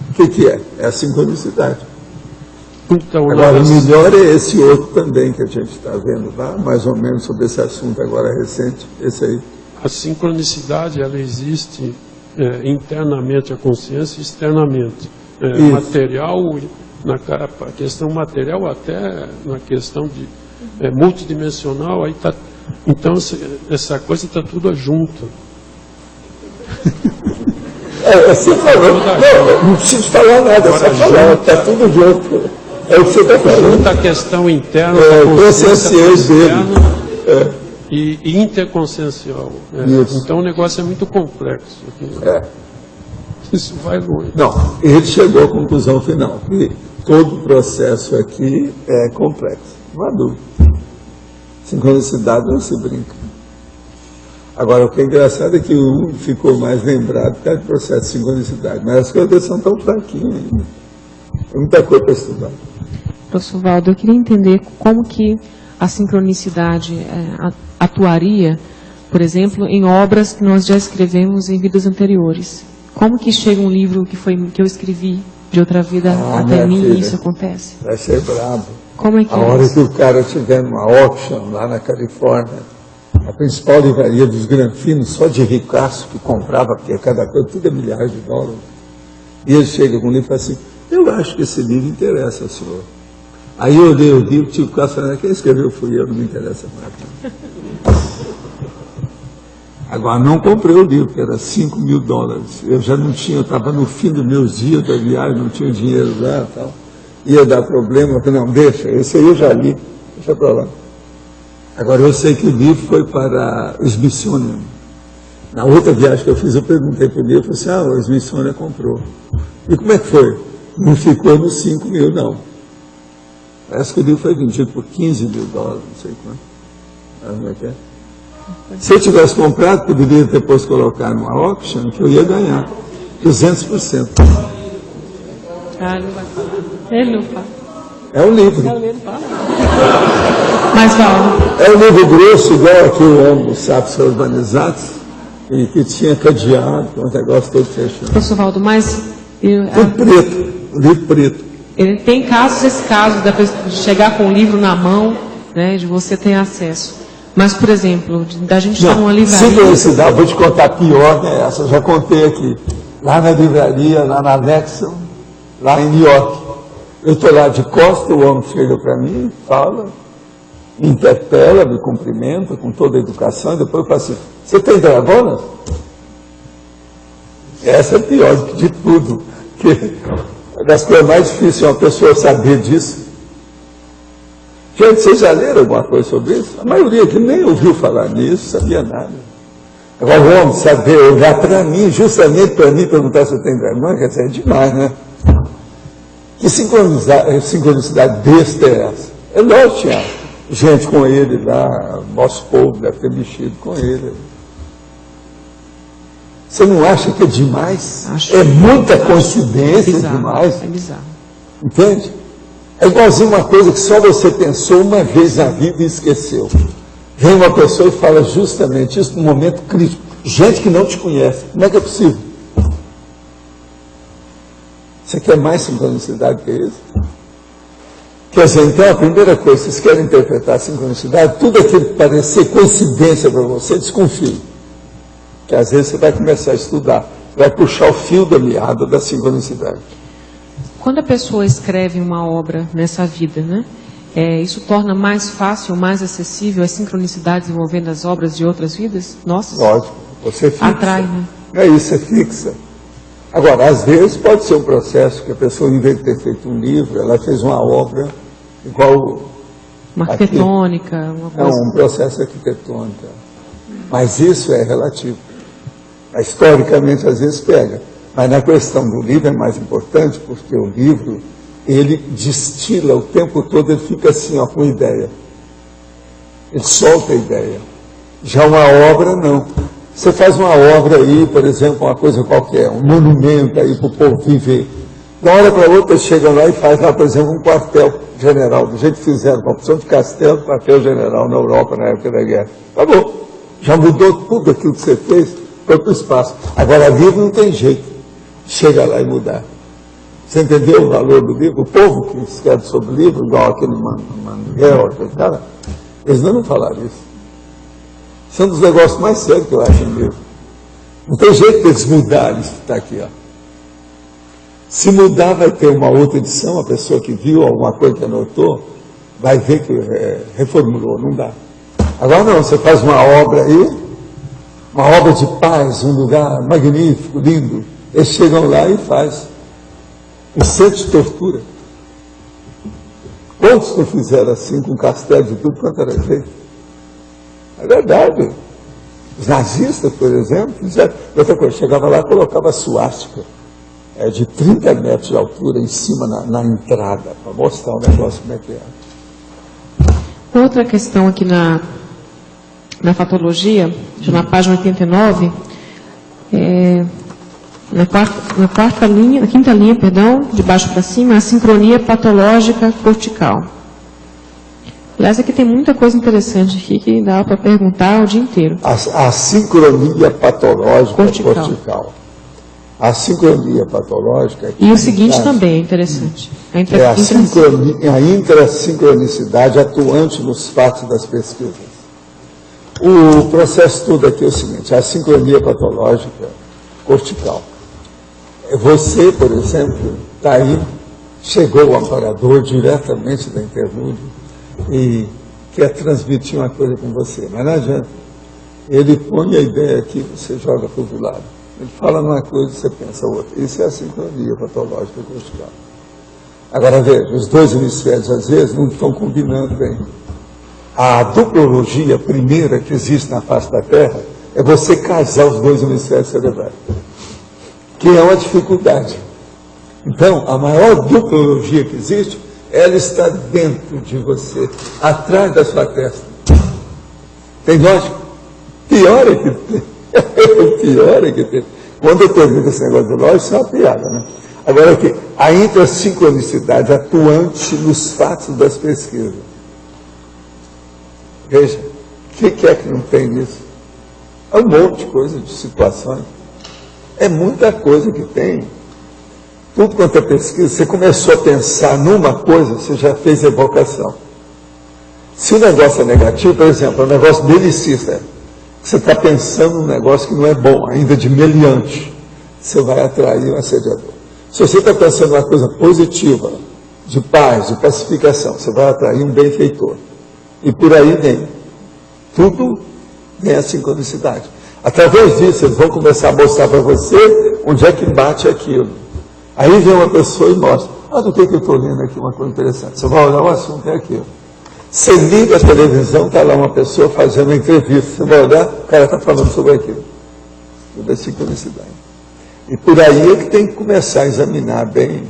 O que é? É a sincronicidade. Então, agora, o melhor é esse outro também que a gente está vendo lá, mais ou menos sobre esse assunto agora recente, esse aí. A sincronicidade, ela existe internamente a consciência e externamente. Material, na questão material, até na questão de multidimensional, aí tá, então essa coisa está tudo junto. Você falou, não preciso falar nada, é só falar, está tudo junto. É o que você está falando. Junta a questão interna, consciência externa e interconsciencial. Então o negócio é muito complexo. Isso vai longe. Não, ele chegou à conclusão final, que todo o processo aqui é complexo, não há dúvida. Sincronicidade não se brinca. Agora, o que é engraçado é que um ficou mais lembrado por causa do processo de sincronicidade, mas as coisas são tão fraquinhas ainda. Tem muita coisa para estudar. Professor Valdo, eu queria entender como que a sincronicidade atuaria, por exemplo, em obras que nós já escrevemos em vidas anteriores. Como que chega um livro que eu escrevi de outra vida até mim e isso acontece? Vai ser brabo. Como é que a hora que o cara estiver numa auction lá na Califórnia, a principal livraria dos granfinos, só de ricaço que comprava, porque cada coisa, tudo é milhares de dólares. E ele chega com o livro e fala assim, eu acho que esse livro interessa ao senhor. Aí eu olhei o livro, tive quase falando, quem escreveu fui eu, não me interessa mais. Agora, não comprei o livro, que era $5.000. Eu já não tinha, eu estava no fim dos meus dias da viagem, não tinha dinheiro lá e tal. Ia dar problema, eu falei, não, deixa, esse aí eu já li, deixa para lá. Agora, eu sei que o livro foi para o Smithsonian. Na outra viagem que eu fiz, eu perguntei para o livro, eu falei assim, o Smithsonian comprou. E como é que foi? Não ficou nos 5 mil, não. Parece que o livro foi vendido por $15 mil, não sei quanto. Como é que é? Se eu tivesse comprado, poderia depois colocar numa auction, que eu ia ganhar 200%. Ele não vai falar. Ele não fala. É um livro. Ele não fala. Mas fala. É um livro grosso, igual aqui o Homo Sapiens Urbanizados, e que tinha cadeado, com o negócio todo fechado. Professor Valdo, mas... Tudo preto, um livro preto. Ele tem esse caso de chegar com o livro na mão, né, de você ter acesso. Mas, por exemplo, da gente estar numa livraria... Sincronicidade, vou te contar pior, né? Essa eu já contei aqui. Lá na livraria, lá na Nexon, lá em New York. Eu estou lá de costas, o homem chega para mim, fala, me interpela, me cumprimenta com toda a educação, e depois eu falo assim, você tem dragona? Essa é pior de tudo. Que das coisas mais difíceis é uma pessoa saber disso. Gente, vocês já leram alguma coisa sobre isso? A maioria aqui nem ouviu falar nisso, sabia nada. Agora, o homem saber olhar para mim, justamente para mim, perguntar se eu tenho dragão, quer dizer, é demais, né? Que sincronicidade besta é essa? É lógico, tinha gente com ele lá, nosso povo deve ter mexido com ele. Você não acha que é demais? Acho. É muita coincidência demais. É bizarro. Entende? É igualzinho uma coisa que só você pensou uma vez na vida e esqueceu. Vem uma pessoa e fala justamente isso num momento crítico. Gente que não te conhece. Como é que é possível? Você quer mais sincronicidade que isso? Quer dizer, então, a primeira coisa, vocês querem interpretar a sincronicidade, tudo aquilo que parecer coincidência para você, desconfie. Que às vezes você vai começar a estudar, vai puxar o fio da meada da sincronicidade. Quando a pessoa escreve uma obra nessa vida, né? Isso torna mais fácil, mais acessível as sincronicidades envolvendo as obras de outras vidas? Nossas? Lógico, você fixa. Atrai, né? É isso, você fixa. Agora, às vezes pode ser um processo que a pessoa, em vez de ter feito um livro, ela fez uma obra igual... Uma arquitetônica, uma coisa... Não, um processo arquitetônico. Mas isso é relativo. Historicamente, às vezes pega. Mas na questão do livro é mais importante, porque o livro, ele destila o tempo todo, ele fica assim, ó, com ideia. Ele solta a ideia. Já uma obra, não. Você faz uma obra aí, por exemplo, uma coisa qualquer, um monumento aí para o povo viver. De uma hora para outra, chega lá e faz lá, por exemplo, um quartel-general, do jeito que fizeram, com a opção de castelo, quartel-general na Europa, na época da guerra. Acabou. Já mudou tudo aquilo que você fez, foi para o espaço. Agora, livro não tem jeito. Chega lá e mudar. Você entendeu o valor do livro? O povo que escreve sobre o livro, igual aquele Manuel, aquele cara, eles não falaram isso. São dos negócios mais sérios que eu acho em livro. Não tem jeito de eles mudarem isso que está aqui, ó. Se mudar, vai ter uma outra edição, a pessoa que viu alguma coisa que anotou, vai ver que reformulou, não dá. Agora não, você faz uma obra aí, uma obra de paz, um lugar magnífico, lindo. Eles chegam lá e fazem um centro de tortura. Quantos não fizeram assim, com castelo de tudo quanto era jeito? É verdade. Os nazistas, por exemplo, fizeram outra coisa, chegava lá e colocava suástica. De 30 metros de altura em cima na entrada, para mostrar o negócio como é que é. Outra questão aqui na patologia, na página 89, na quinta linha, de baixo para cima, a sincronia patológica cortical. Aliás, aqui tem muita coisa interessante aqui que dá para perguntar o dia inteiro. A sincronia patológica cortical. A sincronia patológica... E o seguinte também é interessante. A intrassincronicidade atuante nos fatos das pesquisas. O processo todo aqui é o seguinte, a sincronia patológica cortical. Você, por exemplo, está aí, chegou o amparador diretamente da interlúdio e quer transmitir uma coisa com você, mas não adianta. Ele põe a ideia aqui, você joga para o outro lado. Ele fala uma coisa e você pensa outra. Isso é a sincronia patológica cortical. Agora veja, os dois hemisférios às vezes não estão combinando bem. A duplologia primeira que existe na face da Terra é você casar os dois hemisférios cerebrais, que é uma dificuldade. Então, a maior duplologia que existe, ela está dentro de você, atrás da sua testa. Tem lógica? Pior é que tem. Pior é que tem. Quando eu termino esse negócio de lógica, isso é uma piada, né? Agora aqui, a intrassincronicidade atuante nos fatos das pesquisas. Veja, o que é que não tem nisso? É um monte de coisa, de situações. É muita coisa que tem. Tudo quanto é pesquisa, você começou a pensar numa coisa, você já fez evocação. Se o negócio é negativo, por exemplo, é um negócio belicista, você está pensando num negócio que não é bom, ainda de meliante, você vai atrair um assediador. Se você está pensando numa coisa positiva, de paz, de pacificação, você vai atrair um benfeitor. E por aí vem. Tudo vem a sincronicidade. Através disso, eles vão começar a mostrar para você onde é que bate aquilo. Aí vem uma pessoa e mostra. Do que eu estou lendo aqui, uma coisa interessante. Você vai olhar, o assunto é aquilo. Você liga a televisão, está lá uma pessoa fazendo uma entrevista. Você vai olhar, o cara está falando sobre aquilo. Tudo é sincronicidade. E por aí é que tem que começar a examinar bem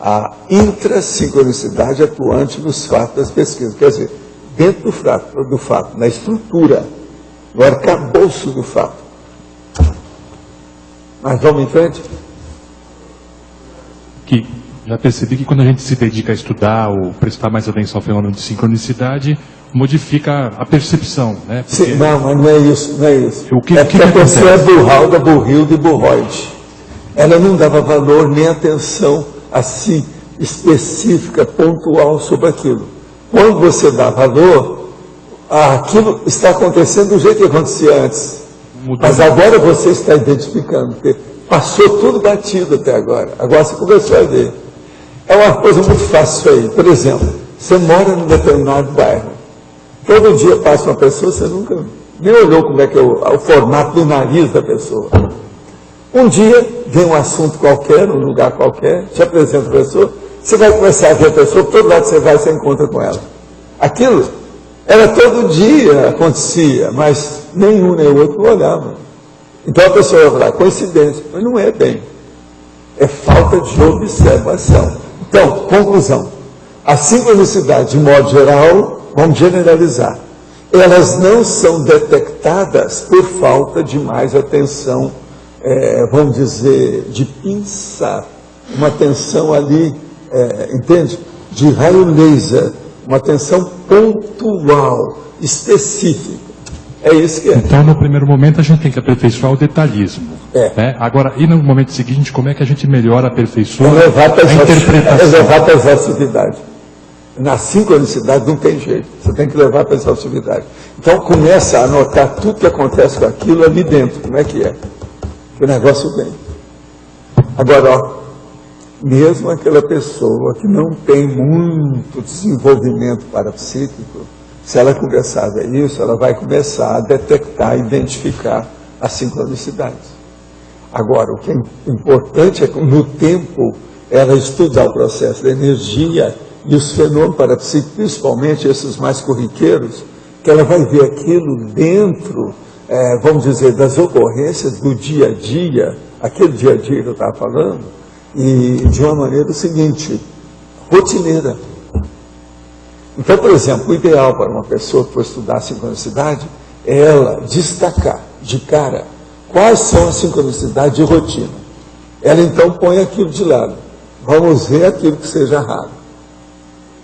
a intrassincronicidade atuante nos fatos das pesquisas. Quer dizer, dentro do fato, na estrutura, no arcabouço do fato. Mas vamos em frente? Que já percebi que quando a gente se dedica a estudar ou prestar mais atenção ao fenômeno de sincronicidade, modifica a percepção, né? Porque... Sim, não, mas não é isso, não é isso. Que a pessoa é burralda, burrilda e burroide. Ela não dava valor nem atenção assim, específica, pontual sobre aquilo. Quando você dá valor, aquilo está acontecendo do jeito que acontecia antes. Mas agora você está identificando, porque passou tudo batido até agora. Agora você começou a ver. É uma coisa muito fácil aí. Por exemplo, você mora num determinado bairro. Todo dia passa uma pessoa, você nunca nem olhou como é que é o formato do nariz da pessoa. Um dia vem um assunto qualquer, num lugar qualquer, te apresenta a pessoa, você vai começar a ver a pessoa, todo lado que você vai, você encontra com ela. Aquilo era todo dia, acontecia, mas nenhum nem o outro olhava. Então a pessoa vai falar, coincidência, mas não é bem. É falta de observação. Então, conclusão. A sincronicidade, de modo geral, vamos generalizar. elas não são detectadas por falta de mais atenção, vamos dizer, de pinçar, uma atenção ali, entende? De raio laser, uma atenção pontual, específica. É isso que é. Então, no primeiro momento, a gente tem que aperfeiçoar o detalhismo. Né? Agora, e no momento seguinte, como é que a gente melhora, aperfeiçoa a interpretação? Levar para a exaustividade. Na sincronicidade não tem jeito, você tem que levar para a exaustividade. Então começa a anotar tudo que acontece com aquilo ali dentro, como é que é. Que o negócio vem. Agora, ó, mesmo aquela pessoa que não tem muito desenvolvimento parapsíquico, se ela começar a ver isso, ela vai começar a detectar, identificar as sincronicidades. Agora, o que é importante é que no tempo ela estudar o processo da energia e os fenômenos parapsíquicos, principalmente esses mais corriqueiros, que ela vai ver aquilo dentro, vamos dizer, das ocorrências do dia a dia, aquele dia a dia que eu estava falando, e de uma maneira seguinte, rotineira. Então, por exemplo, o ideal para uma pessoa que for estudar a sincronicidade é ela destacar de cara quais são as sincronicidades de rotina. Ela então põe aquilo de lado. Vamos ver aquilo que seja raro.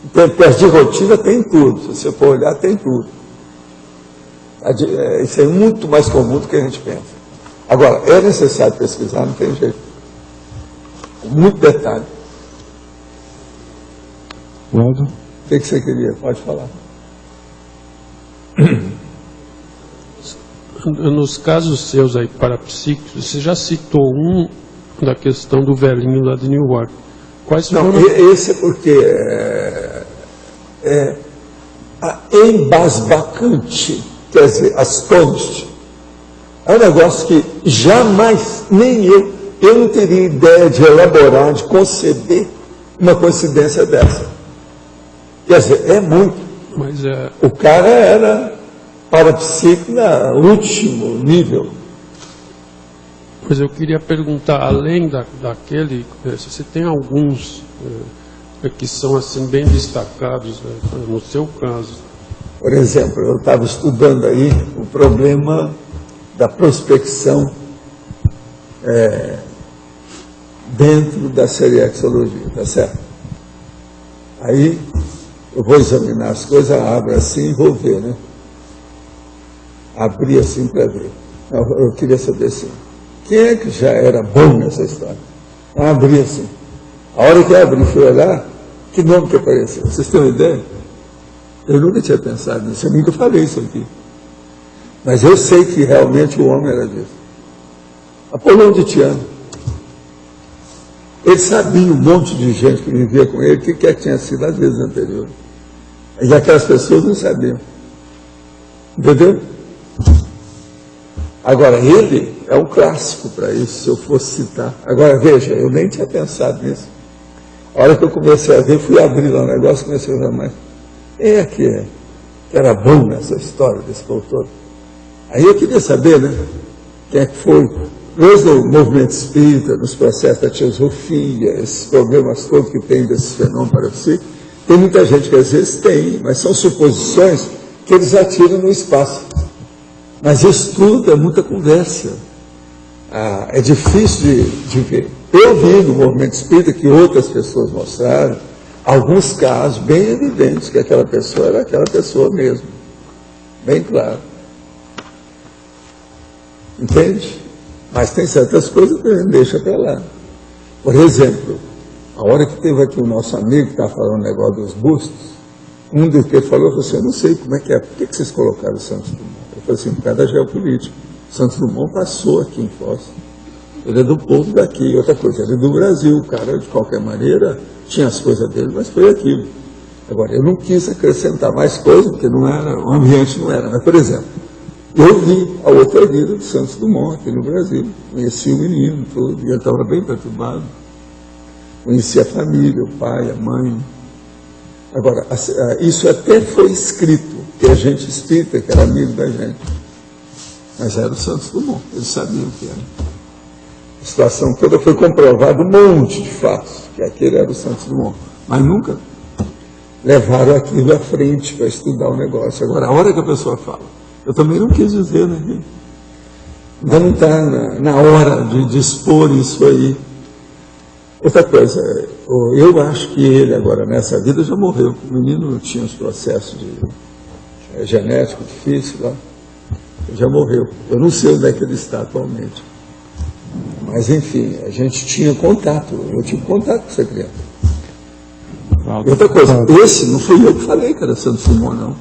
Então, teste de rotina tem tudo. Se você for olhar, tem tudo. Isso é muito mais comum do que a gente pensa. Agora, é necessário pesquisar, não tem jeito. Muito detalhe. Waldo? O que você queria? Pode falar. Nos casos seus aí parapsíquicos, você já citou um da questão do velhinho lá de Newark. Quais foram? Não, esse é porque a embasbacante, quer dizer, astonishing, é um negócio que jamais, nem eu não teria ideia de elaborar, de conceber uma coincidência dessa. Quer dizer, é muito. Mas o cara era parapsíquico no último nível. Mas eu queria perguntar, além daquele, se você tem alguns que são assim bem destacados, no seu caso. Por exemplo, eu estava estudando aí o problema da prospecção dentro da seriexologia, tá certo? Aí eu vou examinar as coisas, abro assim e vou ver, né? Abri assim para ver. Eu queria saber assim, quem é que já era bom nessa história? Eu abri assim. A hora que eu abri, fui olhar, que nome que apareceu? Vocês têm uma ideia? Eu nunca tinha pensado nisso, eu nunca falei isso aqui. Mas eu sei que realmente o homem era disso. Apolônio de Tiana. Ele sabia um monte de gente que vivia com ele, o que quer que tinha sido as vezes anteriores. E aquelas pessoas não sabiam. Entendeu? Agora, ele é um clássico para isso, se eu fosse citar. Agora, veja, eu nem tinha pensado nisso. A hora que eu comecei a ver, fui abrir lá o negócio, comecei a ver mais. Que era bom nessa história desse povo todo. Aí eu queria saber, né? Quem é que foi? Mesmo no movimento espírita, nos processos da teosofia, esses problemas todos que tem desses fenômenos parapsíquicos, tem muita gente que às vezes tem, mas são suposições que eles atiram no espaço. Mas isso tudo é muita conversa. É difícil de ver. Eu vi no movimento espírita que outras pessoas mostraram alguns casos bem evidentes que aquela pessoa era aquela pessoa mesmo. Bem claro. Entende? Mas tem certas coisas que a gente deixa para lá. Por exemplo, a hora que teve aqui o nosso amigo que estava falando o negócio dos bustos, um dos que falou assim, eu não sei como é que é, por que vocês colocaram o Santos Dumont? Eu falei assim, por causa da geopolítica. O Santos Dumont passou aqui em Foz. Ele é do povo daqui. Outra coisa, ele é do Brasil. O cara, de qualquer maneira, tinha as coisas dele, mas foi aquilo. Agora, eu não quis acrescentar mais coisas, porque não era, o ambiente não era. Mas, por exemplo, eu vi a outra vida do Santos Dumont aqui no Brasil. Conheci o menino, tudo, e ele estava bem perturbado. Conheci a família, o pai, a mãe. Agora, isso até foi escrito, que a gente espírita, que era amigo da gente. Mas era o Santos Dumont, eles sabiam o que era. A situação toda foi comprovada, um monte de fatos, que aquele era o Santos Dumont. Mas nunca levaram aquilo à frente para estudar o negócio. Agora, a hora que a pessoa fala, eu também não quis dizer, né? Ainda não está na hora de dispor isso aí. Outra coisa, eu acho que ele agora, nessa vida, já morreu. O menino tinha os processos genético difícil lá. Já morreu. Eu não sei onde é que ele está atualmente. Mas, enfim, a gente tinha contato. Eu tive contato com essa criança. Outra coisa, esse não fui eu que falei que era Santo Simão, não.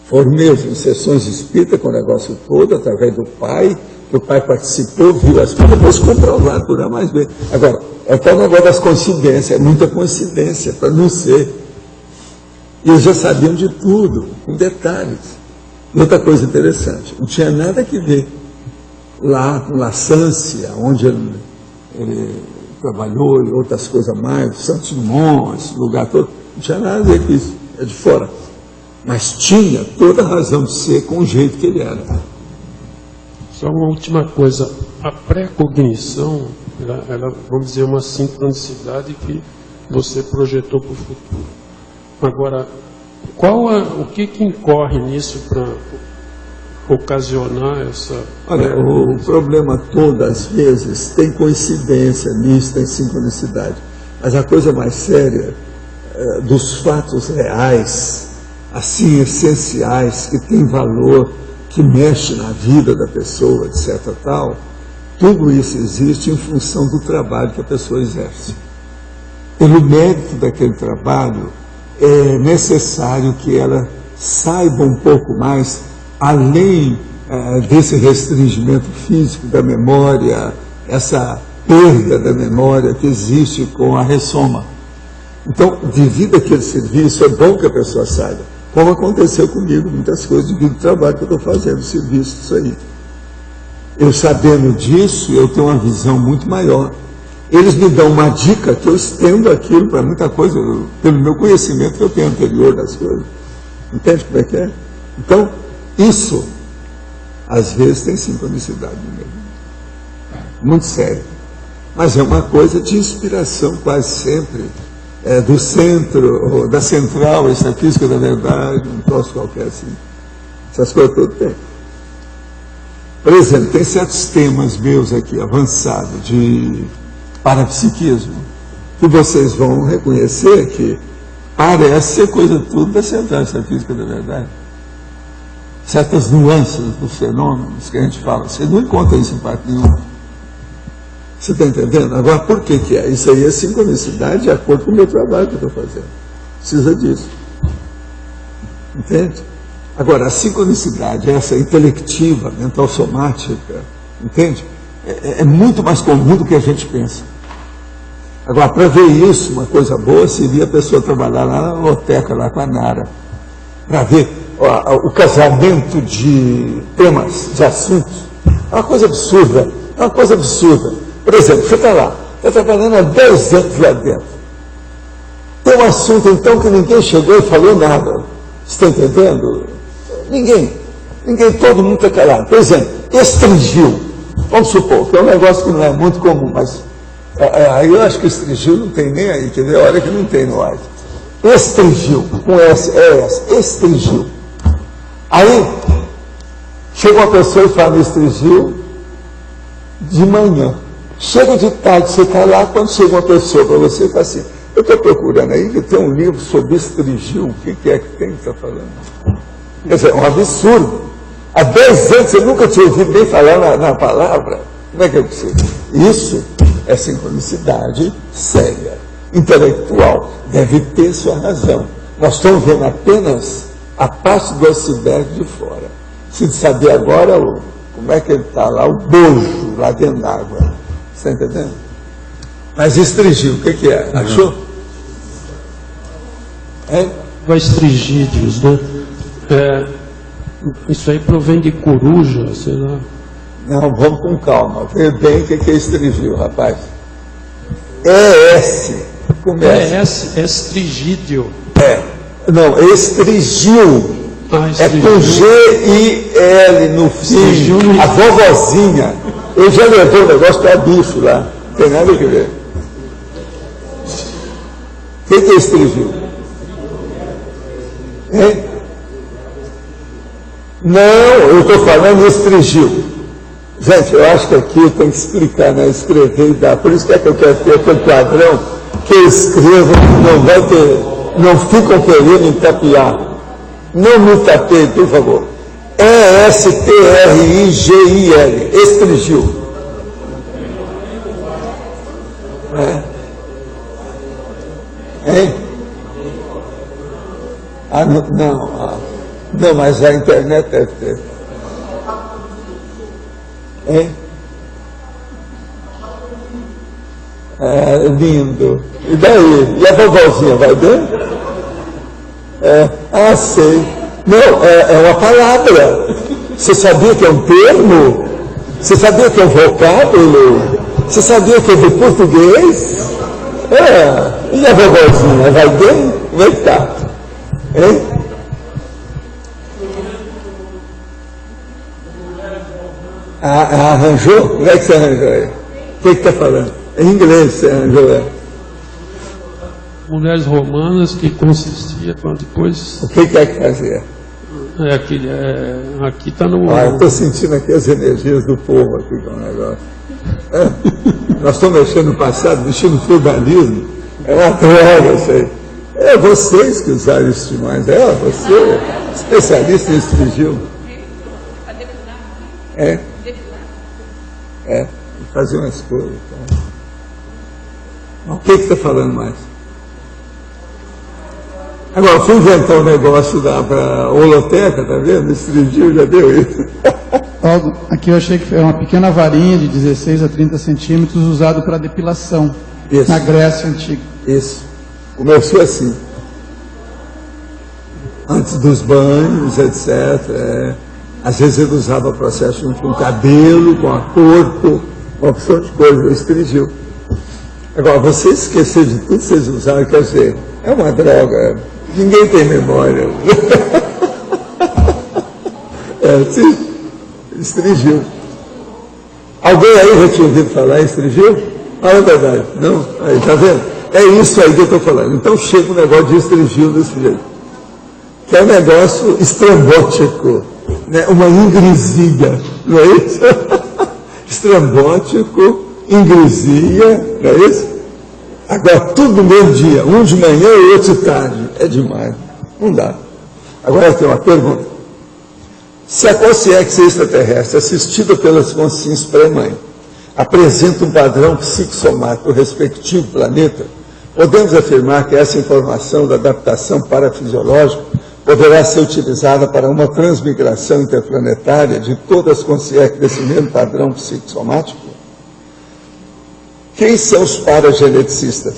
Foram mesmo sessões espíritas com o negócio todo, através do pai, que o pai participou, viu as coisas, depois comprovado por A mais B. Agora, é tal negócio das coincidências, é muita coincidência, para não ser. E eles já sabiam de tudo, com detalhes. E outra coisa interessante, não tinha nada que ver lá com La Sância, onde ele trabalhou e outras coisas mais, Santos Dumont, esse lugar todo, não tinha nada a ver com isso, é de fora. Mas tinha toda a razão de ser com o jeito que ele era. Só uma última coisa, a pré-cognição, ela, vamos dizer, uma sincronicidade que você projetou para o futuro. Agora, o que incorre nisso para ocasionar essa... Olha, o problema todo, às vezes, tem coincidência nisso, tem sincronicidade. Mas a coisa mais séria, dos fatos reais, assim, essenciais, que tem valor, que mexe na vida da pessoa, etc. tal, tudo isso existe em função do trabalho que a pessoa exerce. Pelo mérito daquele trabalho, é necessário que ela saiba um pouco mais, além desse restringimento físico da memória, essa perda da memória que existe com a ressoma. Então, devido àquele serviço, é bom que a pessoa saiba. Como aconteceu comigo, muitas coisas devido ao trabalho que eu estou fazendo, serviço, isso aí. Eu sabendo disso, eu tenho uma visão muito maior. Eles me dão uma dica que eu estendo aquilo para muita coisa, pelo meu conhecimento que eu tenho anterior das coisas. Entende como é que é? Então, isso, às vezes, tem sincronicidade mesmo. Muito sério. Mas é uma coisa de inspiração quase sempre. Do centro, da central, essa física da verdade, um troço qualquer assim. Essas coisas todas tem. Por exemplo, tem certos temas meus aqui, avançados, de parapsiquismo, que vocês vão reconhecer que parece ser coisa tudo da central, essa física da verdade. Certas nuances dos fenômenos que a gente fala, você não encontra isso em parte nenhuma. Você está entendendo? Agora, por que é? Isso aí é sincronicidade de acordo com o meu trabalho que eu estou fazendo. Precisa disso. Entende? Agora, a sincronicidade, essa intelectiva, mental somática, entende? É muito mais comum do que a gente pensa. Agora, para ver isso, uma coisa boa seria a pessoa trabalhar lá na biblioteca, lá com a Nara, para ver o casamento de temas, de assuntos. É uma coisa absurda. É uma coisa absurda. Por exemplo, você está lá, está trabalhando há 10 anos lá dentro. Tem um assunto, então, que ninguém chegou e falou nada. Você está entendendo? Ninguém, todo mundo está calado. Por exemplo, estringil. Vamos supor que é um negócio que não é muito comum, mas aí eu acho que estringil não tem nem aí, quer ver? Olha que não tem no ar. Estringil, com S, estringil. Aí, chega uma pessoa e fala estringil de manhã. Chega de tarde, você está lá, quando chega uma pessoa para você e fala assim, eu estou procurando aí que tem um livro sobre estringil, o que é que tem que está falando? Quer dizer, é um absurdo. Há 10 anos você nunca tinha ouvido nem falar na palavra. Como é que é possível? Isso é sincronicidade séria, intelectual. Deve ter sua razão. Nós estamos vendo apenas a parte do iceberg de fora. Se saber agora como é que ele está lá, o bojo lá dentro d'água. Você está entendendo? Mas estringil, o que é? Achou? Estrigídeos, né? Isso aí provém de coruja, sei lá. Não, vamos com calma. Vê bem o que é estringil, rapaz. ES. Começa. Estrigídeo. Não, estrigil. É com G-I-L no fim. A vovozinha. Eu já levei o negócio para bicho lá. Não tem nada a ver. O que é estringil? Hein? Não, eu estou falando estrigil. Gente, eu acho que aqui eu tenho que explicar, né? Escrever e dar. Por isso que eu quero ter aquele padrão que eu escrevo, não vai ter, não ficam querendo me tapear. Não me tapeie, por favor. E-S-T-R-I-G-I-L, estrigil. Hein? Não, mas a internet deve ter. Hein? Lindo. E daí? E a vovozinha vai dentro? Sei. Não, é uma palavra. Você sabia que é um termo? Você sabia que é um vocábulo? Você sabia que é de português? E a vovozinha vai bem? Como é que tá? Hein? Arranjou? Como é que você arranjou aí? O que está falando? Em inglês você arranjou, Mulheres romanas que consistia, depois... O que é que fazia? Aqui está no... eu estou sentindo aqui as energias do povo aqui com o negócio. Nós estamos mexendo no passado, mexendo no feudalismo. É uma droga isso aí. Vocês que usaram isso demais. Você, especialista em estrigil. Fazer umas coisas. Então. O que você está falando mais? Agora, fui inventar um negócio lá para a holoteca, tá vendo? Estrigil já deu isso. Aldo, aqui eu achei que é uma pequena varinha de 16 a 30 centímetros usado para depilação. Isso. Na Grécia Antiga. Isso. Começou assim. Antes dos banhos, etc. Às vezes ele usava processo junto com o cabelo, com o corpo, uma opção de coisa, estrigil. Agora, você esquecer de tudo que vocês usaram, quer dizer, é uma droga. Ninguém tem memória. Sim, estrigil. Alguém aí já tinha ouvido falar em estrigil? Fala a verdade. Não? Aí, tá vendo? É isso aí que eu estou falando. Então chega um negócio de estrigil desse jeito. Que é um negócio estrambótico. Né? Uma ingresia. Não é isso? Estrambótico, ingresia. Não é isso? Agora, tudo no mesmo dia. Um de manhã e outro de tarde. É demais. Não dá. Agora tem uma pergunta. Se a consciência extraterrestre, assistida pelas consciências pré-mãe, apresenta um padrão psicossomático respectivo planeta, podemos afirmar que essa informação da adaptação parafisiológica poderá ser utilizada para uma transmigração interplanetária de todas as consciências desse mesmo padrão psicossomático? Quem são os parageneticistas?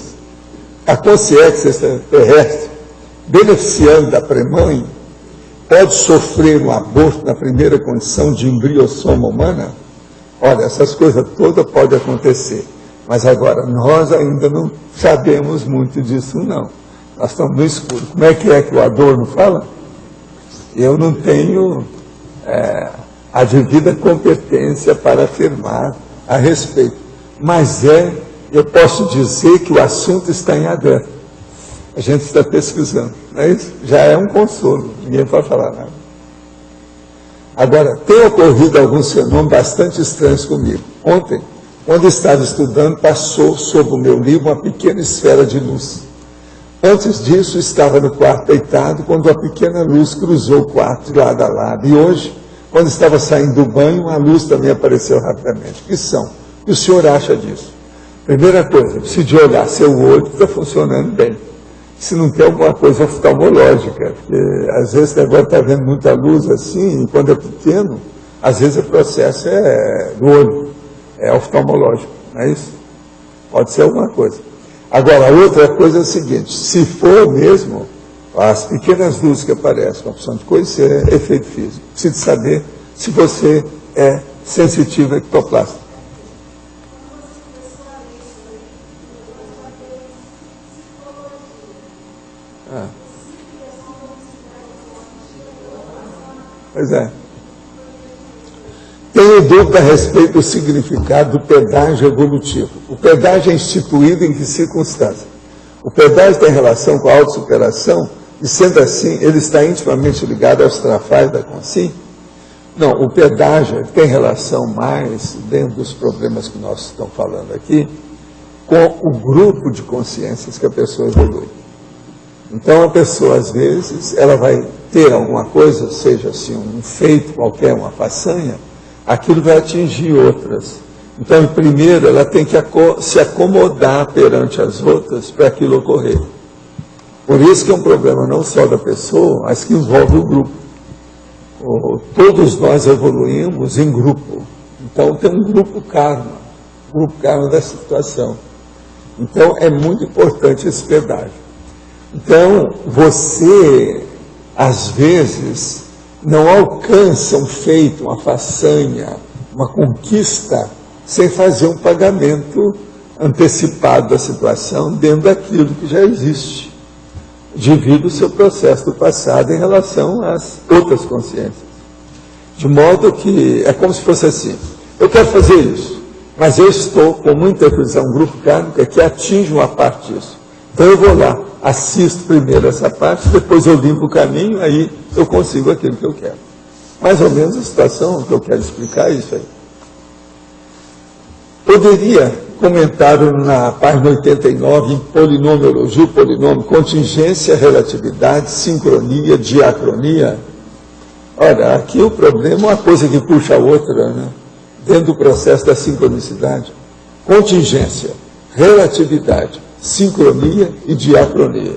A consciência extraterrestre, beneficiando da pré-mãe, pode sofrer um aborto na primeira condição de embriossoma humana? Olha, essas coisas todas podem acontecer. Mas agora, nós ainda não sabemos muito disso, não. Nós estamos no escuro. Como é que o Adorno fala? Eu não tenho a devida competência para afirmar a respeito. Mas eu posso dizer que o assunto está em aberto. A gente está pesquisando, não é isso? Já é um consolo, ninguém pode falar nada. Agora, tem ocorrido alguns fenômenos bastante estranhos comigo. Ontem, quando estava estudando, passou sobre o meu livro uma pequena esfera de luz. Antes disso, estava no quarto deitado, quando a pequena luz cruzou o quarto de lado a lado. E hoje, quando estava saindo do banho, a luz também apareceu rapidamente. O que são? O que o senhor acha disso? Primeira coisa, precisa de olhar seu olho está funcionando bem. Se não tem alguma coisa oftalmológica, porque às vezes o negócio está vendo muita luz assim, e quando é pequeno, às vezes o processo é do olho, é oftalmológico, não é isso? Pode ser alguma coisa. Agora, a outra coisa é o seguinte, se for mesmo, as pequenas luzes que aparecem com a opção de coisa, isso é efeito físico. Precisa saber se você é sensitivo a ectoplasma. Pois é. Tenho dúvida a respeito do significado do pedágio evolutivo. O pedágio é instituído em que circunstância? O pedágio tem relação com a autossuperação E sendo assim, ele está intimamente ligado aos trafais da consciência? Não, o pedágio tem relação mais, dentro dos problemas que nós estamos falando aqui, com o grupo de consciências que a pessoa evolui. Então, a pessoa, às vezes, ela vai ter alguma coisa, seja assim, um feito qualquer, uma façanha, aquilo vai atingir outras. Então, primeiro, ela tem que se acomodar perante as outras para aquilo ocorrer. Por isso que é um problema não só da pessoa, mas que envolve o grupo. Todos nós evoluímos em grupo. Então, tem um grupo karma da situação. Então, é muito importante esse pedágio. Então, você, às vezes, não alcança um feito, uma façanha, uma conquista, sem fazer um pagamento antecipado da situação dentro daquilo que já existe, devido ao seu processo do passado em relação às outras consciências. De modo que é como se fosse assim, eu quero fazer isso, mas eu estou com muita interposição, um grupo kármico que atinge uma parte disso. Então eu vou lá, assisto primeiro essa parte, depois eu limpo o caminho, aí eu consigo aquilo que eu quero. Mais ou menos a situação que eu quero explicar é isso aí. Poderia comentar na página 89, em polinomiologia, o polinômio, contingência, relatividade, sincronia, diacronia. Olha, aqui o problema é uma coisa que puxa a outra, né? Dentro do processo da sincronicidade. Contingência, relatividade, sincronia e diacronia.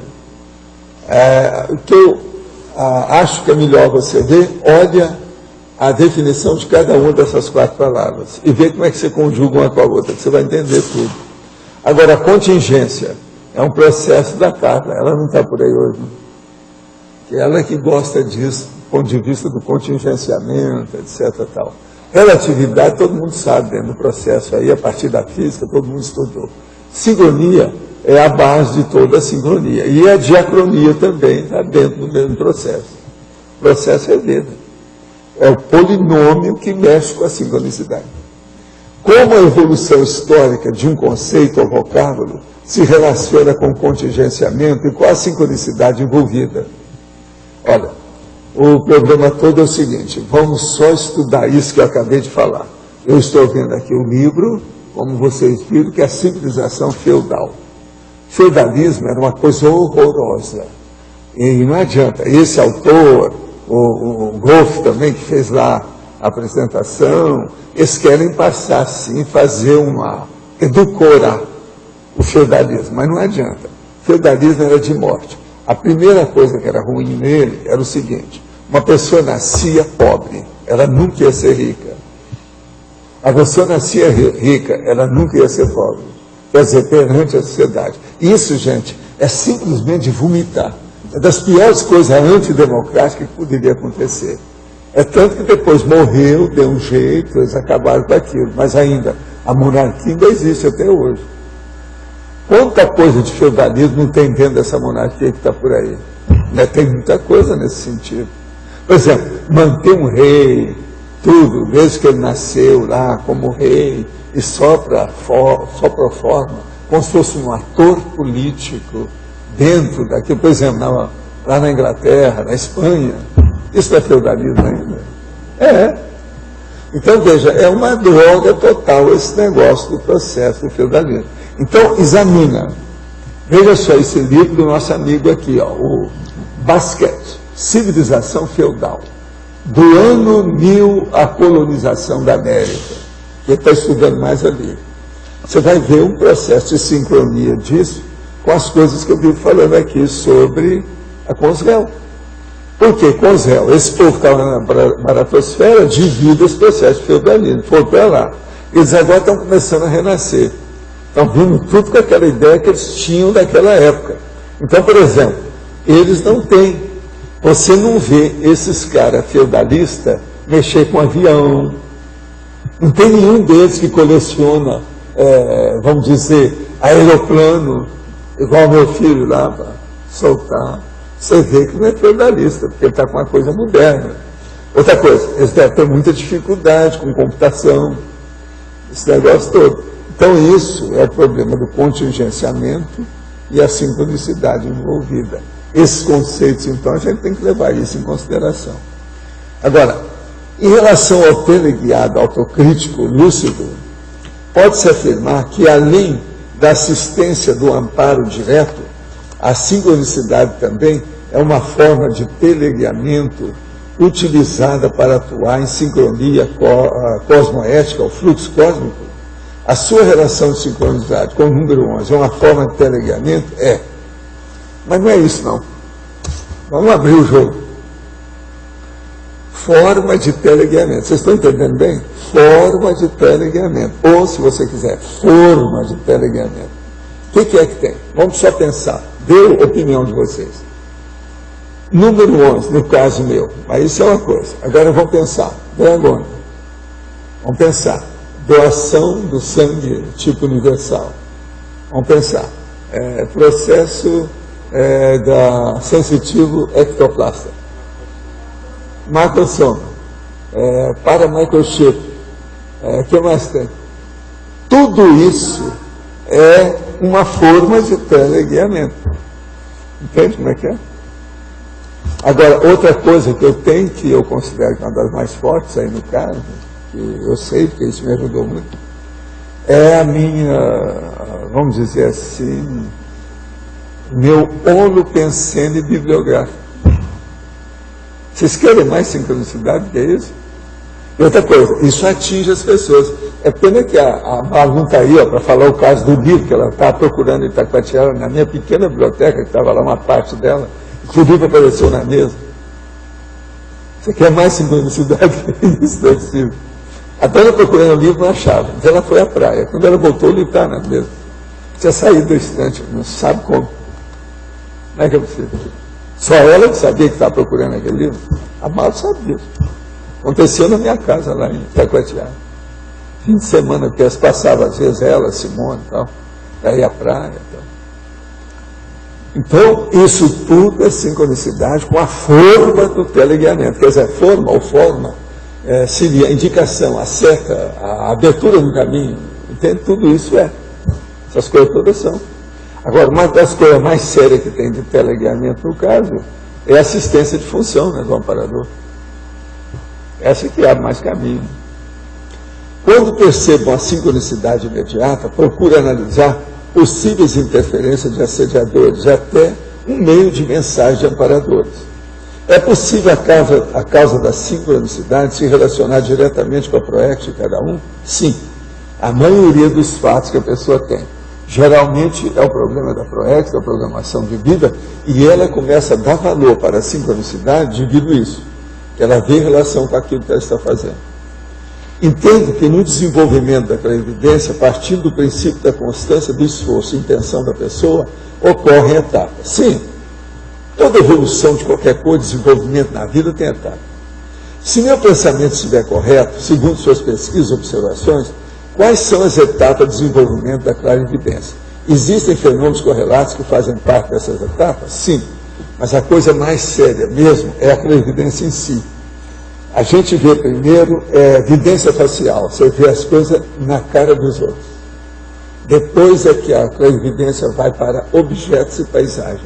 O que eu acho que é melhor você ver, olha a definição de cada uma dessas 4 palavras e ver como é que você conjuga uma com a outra, que você vai entender tudo. Agora, a contingência é um processo da Carla, ela não está por aí hoje, né? Que ela que gosta disso, do ponto de vista do contingenciamento, etc. Tal. Relatividade, todo mundo sabe dentro do processo aí, a partir da física, todo mundo estudou. Sincronia é a base de toda a sincronia. E a diacronia também está dentro do mesmo processo. O processo é vida. É o polinômio que mexe com a sincronicidade. Como a evolução histórica de um conceito ou vocábulo se relaciona com o contingenciamento e com a sincronicidade envolvida? Olha, o problema todo é o seguinte, vamos só estudar isso que eu acabei de falar. Eu estou vendo aqui o livro, como vocês viram, que é a civilização feudal. Feudalismo era uma coisa horrorosa. E não adianta, esse autor, o Golf também, que fez lá a apresentação, eles querem passar, sim, fazer edulcorar o feudalismo, mas não adianta. O feudalismo era de morte. A primeira coisa que era ruim nele era o seguinte, uma pessoa nascia pobre, ela nunca ia ser rica. A pessoa nascia rica, ela nunca ia ser pobre. Quer dizer, perante a sociedade. Isso, gente, é simplesmente vomitar. É das piores coisas antidemocráticas que poderia acontecer. É tanto que depois morreu, deu um jeito, eles acabaram com aquilo. Mas ainda, a monarquia ainda existe até hoje. Quanta coisa de feudalismo não tem dentro dessa monarquia que está por aí? Né? Tem muita coisa nesse sentido. Por exemplo, manter um rei, tudo, desde que ele nasceu lá como rei, e só para forma, como se fosse um ator político dentro daquilo. Por exemplo, lá na Inglaterra, na Espanha, isso não é feudalismo ainda? É. Então, veja, é uma droga total esse negócio do processo do feudalismo. Então, examina. Veja só esse livro do nosso amigo aqui, ó, o Basquet, Civilização Feudal. Do ano 1000, a colonização da América. Ele está estudando mais ali. Você vai ver um processo de sincronia disso com as coisas que eu vivo falando aqui sobre a Consréu. Por que Consréu? Esse povo que estava na baratosfera divide esse processo de feudalismo. Foram para lá. Eles agora estão começando a renascer. Estão vindo tudo com aquela ideia que eles tinham daquela época. Então, por exemplo, eles não têm. Você não vê esses caras feudalistas mexer com avião. Não tem nenhum deles que coleciona, vamos dizer, aeroplano, igual meu filho lá, para soltar. Você vê que não é feudalista, porque ele está com uma coisa moderna. Outra coisa, eles devem ter muita dificuldade com computação, esse negócio todo. Então isso é o problema do contingenciamento e a sincronicidade envolvida. esses conceitos, então, a gente tem que levar isso em consideração. Agora, em relação ao teleguiado autocrítico lúcido, pode-se afirmar que, além da assistência do amparo direto, a sincronicidade também é uma forma de teleguiamento utilizada para atuar em sincronia cosmoética, o fluxo cósmico. A sua relação de sincronicidade com o número 11 é uma forma de teleguiamento? É. Mas não é isso, não. Vamos abrir o jogo. Forma de teleguiamento. Vocês estão entendendo bem? Forma de teleguiamento. Ou, se você quiser, forma de teleguiamento. O que é que tem? Vamos só pensar. Dê a opinião de vocês. Número 11, no caso meu. Mas isso é uma coisa. Agora vamos pensar. Dragônia. Vamos pensar. Doação do sangue tipo universal. Vamos pensar. Processo da sensitivo ectoplasta. Macrosoma. Paramicrochip. O que mais tem? Tudo isso é uma forma de teleguiamento. Entende como é que é? Agora, outra coisa que eu tenho, que eu considero que é uma das mais fortes aí no caso, que eu sei, porque isso me ajudou muito, é a minha, vamos dizer assim, meu holopensene bibliográfico. Vocês querem mais sincronicidade do que isso? E outra coisa, isso atinge as pessoas. É pena que a Malu está aí, para falar o caso do livro, que ela está procurando em Itacoatiara, na minha pequena biblioteca, que estava lá uma parte dela, que o livro apareceu na mesa. Você quer mais sincronicidade que isso? Não é possível. Até ela procurando o livro, não achava. Então ela foi à praia. Quando ela voltou, o livro estava na mesa. Tinha saído da estante, não sabe como. Não é que é possível. Só ela que sabia que estava procurando aquele livro. A Malu sabia. Aconteceu na minha casa, lá em Itacoatiara. Fim de semana, porque elas passavam, às vezes, ela, Simone e tal, daí à praia e tal. Então, isso tudo é sincronicidade com a forma do teleguiamento. Quer dizer, forma ou forma seria a indicação, a seta, a abertura no caminho. Entende? Tudo isso é. Essas coisas todas são. Agora, uma das coisas mais sérias que tem de teleguiamento, no caso, é a assistência de função, né, do amparador. Essa que abre mais caminho. Quando percebam a sincronicidade imediata, procure analisar possíveis interferências de assediadores, até um meio de mensagem de amparadores. É possível a causa da sincronicidade se relacionar diretamente com a proex de cada um? Sim. A maioria dos fatos que a pessoa tem. Geralmente é o problema da proex, da programação de vida, e ela começa a dar valor para a sincronicidade devido a isso. Que ela vê relação com aquilo que ela está fazendo. Entendo que no desenvolvimento da clarividência, partindo do princípio da constância do esforço e intenção da pessoa, ocorrem etapas. Sim, toda evolução de qualquer coisa, desenvolvimento na vida tem etapas. Se meu pensamento estiver correto, segundo suas pesquisas e observações, quais são as etapas de desenvolvimento da clarividência? Existem fenômenos correlatos que fazem parte dessas etapas? Sim, mas a coisa mais séria mesmo é a clarividência em si. A gente vê primeiro evidência facial, você vê as coisas na cara dos outros. Depois é que a clarividência vai para objetos e paisagem,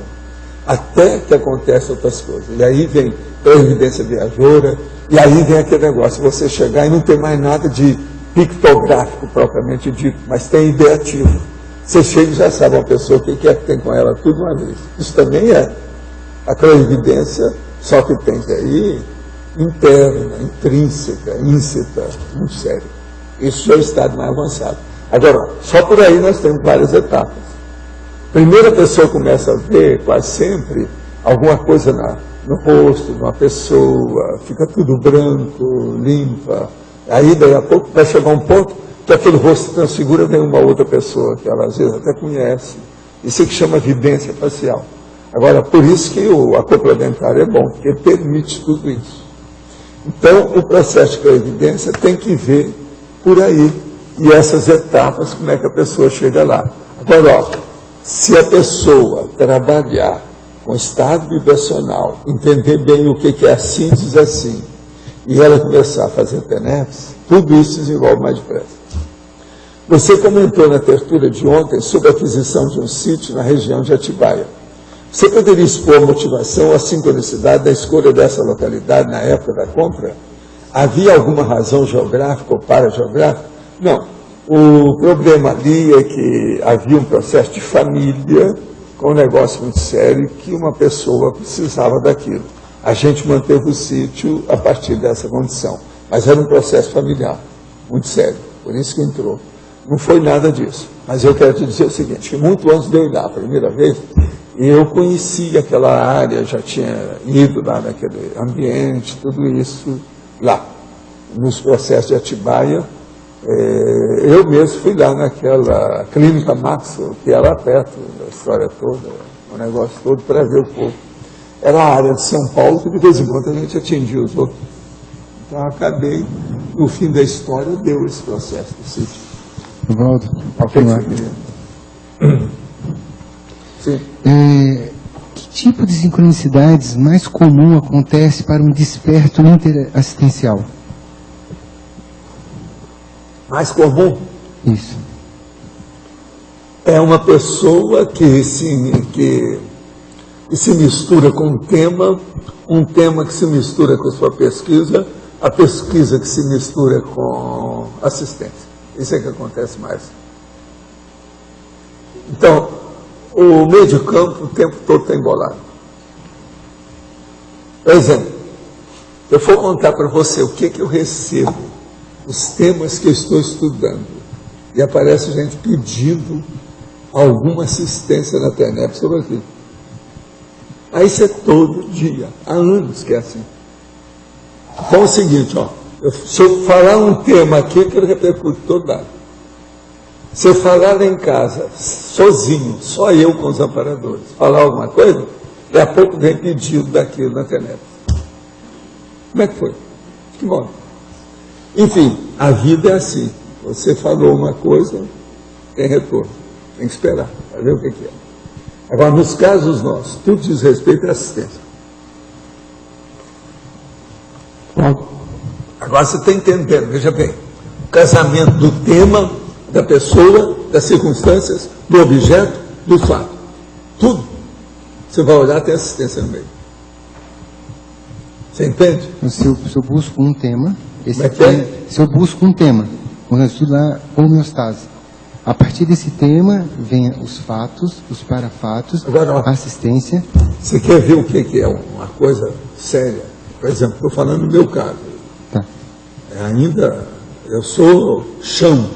até que acontecem outras coisas. E aí vem clarividência viajoura, e aí vem aquele negócio, você chegar e não tem mais nada de pictográfico propriamente dito, mas tem ideativo. Você chega e já sabe uma pessoa o que é que tem com ela tudo uma vez. Isso também é a clarividência, só que tem que ir interna, intrínseca, íncita, muito sério. Isso já é o estado mais avançado. Agora, só por aí nós temos várias etapas. Primeiro a pessoa começa a ver, quase sempre, alguma coisa no rosto de uma pessoa, fica tudo branco, limpa. Aí, daí a pouco, vai chegar um ponto que aquele rosto se transfigura, vem uma outra pessoa, que ela às vezes até conhece. Isso é que chama evidência facial. Agora, por isso que a complementar é bom, porque permite tudo isso. Então, o processo de clarividência tem que ver por aí, e essas etapas, como é que a pessoa chega lá. Agora, ó, se a pessoa trabalhar com estado vibracional, entender bem o que é a síntese assim, e ela começar a fazer TENEPS, tudo isso se desenvolve mais depressa. Você comentou na tertúlia de ontem sobre a aquisição de um sítio na região de Atibaia. Você poderia expor a motivação, a sincronicidade da escolha dessa localidade na época da compra? Havia alguma razão geográfica ou parageográfica? Não. O problema ali é que havia um processo de família com um negócio muito sério que uma pessoa precisava daquilo. A gente manteve o sítio a partir dessa condição. Mas era um processo familiar, muito sério. Por isso que entrou. Não foi nada disso. Mas eu quero te dizer o seguinte, que muito antes de eu ir lá a primeira vez, eu conhecia aquela área, já tinha ido lá naquele ambiente, tudo isso lá. Nos processos de Atibaia, eu mesmo fui lá naquela clínica Maxwell, que era lá perto da história toda, o negócio todo, para ver o povo. Era a área de São Paulo que de vez em quando a gente atingia os outros. Então eu acabei, no fim da história, deu esse processo do sítio. Valdo, Sim. Que tipo de sincronicidades mais comum acontece para um desperto interassistencial? Mais comum? Isso. É uma pessoa que se mistura com um tema que se mistura com a sua pesquisa, a pesquisa que se mistura com assistência. Isso é que acontece mais. Então, o meio de campo o tempo todo está embolado. Por exemplo, eu vou contar para você o que eu recebo, os temas que eu estou estudando, e aparece gente pedindo alguma assistência na TENEP sobre aquilo. Aí isso é todo dia, há anos que é assim. Então é o seguinte, ó, se eu falar um tema aqui, que ele repercute todo lado. Se eu falar lá em casa, sozinho, só eu com os amparadores, falar alguma coisa, daqui a pouco vem pedido daquilo na TENEP. Como é que foi? Que modo? Enfim, a vida é assim. Você falou uma coisa, tem retorno. Tem que esperar, para ver o que é. Agora, nos casos nossos, tudo diz respeito à assistência. Agora você está entendendo, veja bem, o casamento do tema, da pessoa, das circunstâncias, do objeto, do fato. Tudo. Você vai olhar, tem assistência no meio. Você entende? Se eu busco um tema, se eu busco um tema, quando eu estudo lá homeostase, a partir desse tema vem os fatos, os parafatos, agora, a assistência. Você quer ver o que é uma coisa séria? Por exemplo, estou falando no meu caso. Tá. Ainda, eu sou chão,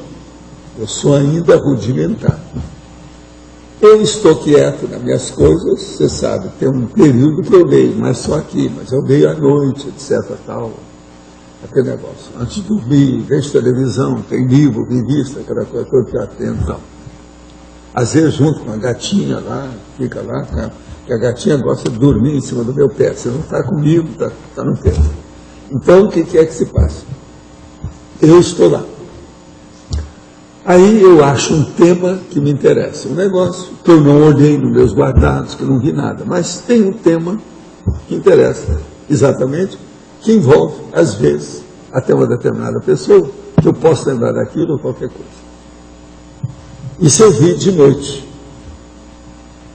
eu sou ainda rudimentar. Eu estou quieto nas minhas coisas, você sabe, tem um período que eu leio, mas só aqui, mas eu leio à noite, etc. Tal, aquele negócio. Antes de dormir, vejo televisão, tem livro, revista, aquela coisa que eu fico atento. Tal. Às vezes, junto com a gatinha lá, fica lá, porque a gatinha gosta de dormir em cima do meu pé. Você não está comigo, está no pé. Então, o que é que se passa? Eu estou lá. Aí eu acho um tema que me interessa, um negócio que eu não olhei nos meus guardados, que eu não vi nada, mas tem um tema que interessa, exatamente, que envolve, às vezes, até uma determinada pessoa, que eu posso lembrar daquilo ou qualquer coisa. Isso eu vi de noite.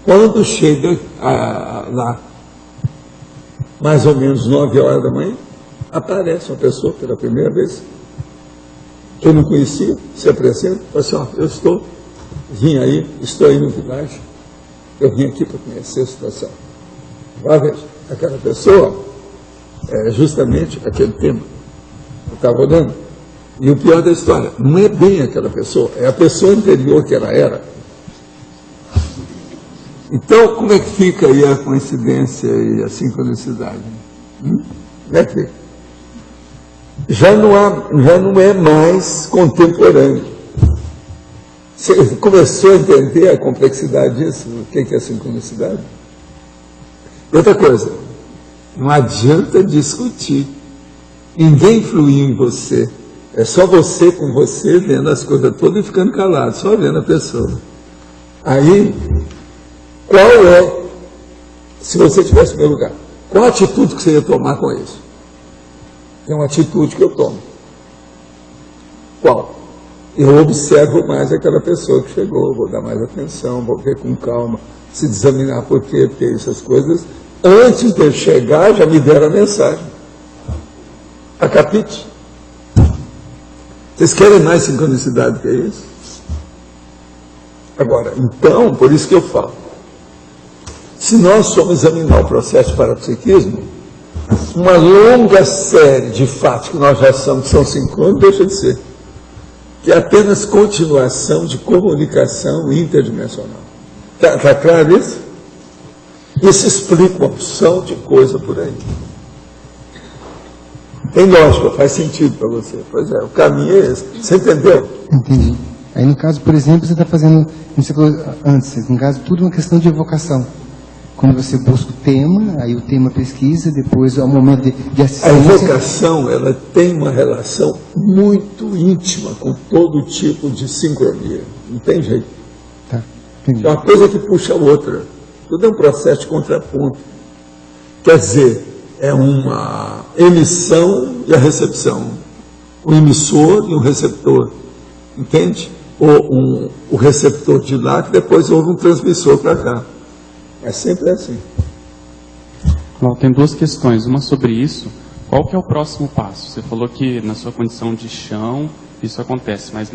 Quando chega lá, mais ou menos 9 horas da manhã, aparece uma pessoa pela primeira vez, que eu não conhecia, se apresenta, fala assim, ó, eu vim aí, estou aí no Village, eu vim aqui para conhecer a situação. Agora veja, aquela pessoa é justamente aquele tema que eu estava olhando. E o pior da história, não é bem aquela pessoa, é a pessoa anterior que ela era. Então, como é que fica aí a coincidência e a sincronicidade? Como é que fica? Já não é mais contemporâneo. Você começou a entender a complexidade disso? O que é a sincronicidade? Outra coisa, não adianta discutir. Ninguém influiu em você. É só você com você, vendo as coisas todas e ficando calado, só vendo a pessoa. Aí, qual é, se você estivesse no meu lugar, qual a atitude que você ia tomar com isso? É uma atitude que eu tomo. Qual? eu observo mais aquela pessoa que chegou, vou dar mais atenção, vou ver com calma, se examinar por quê, porque essas coisas, antes de eu chegar, já me deram a mensagem. Acapite. Vocês querem mais sincronicidade que isso? Agora, então, por isso que eu falo, se nós formos examinar o processo de parapsiquismo, uma longa série de fatos que nós já sabemos que são sincrônicos deixa de ser. Que é apenas continuação de comunicação interdimensional. Está claro isso? Isso explica uma opção de coisa por aí. Tem lógica, faz sentido para você. Pois é, o caminho é esse. Você entendeu? Entendi. Aí no caso, por exemplo, você está fazendo, você falou antes, no caso, tudo uma questão de evocação. Quando você busca o tema, aí o tema pesquisa, depois é o momento de assistência. A evocação, ela tem uma relação muito íntima com todo tipo de sincronia. Não tem jeito. Tá, entendi. É uma coisa que puxa a outra. Tudo é um processo de contraponto. Quer dizer, é uma emissão e a recepção. Um emissor e um receptor. Entende? Ou o receptor de lá, que depois houve um transmissor para cá. É sempre assim. Bom, tem duas questões. Uma sobre isso. Qual que é o próximo passo? Você falou que na sua condição de chão isso acontece, mas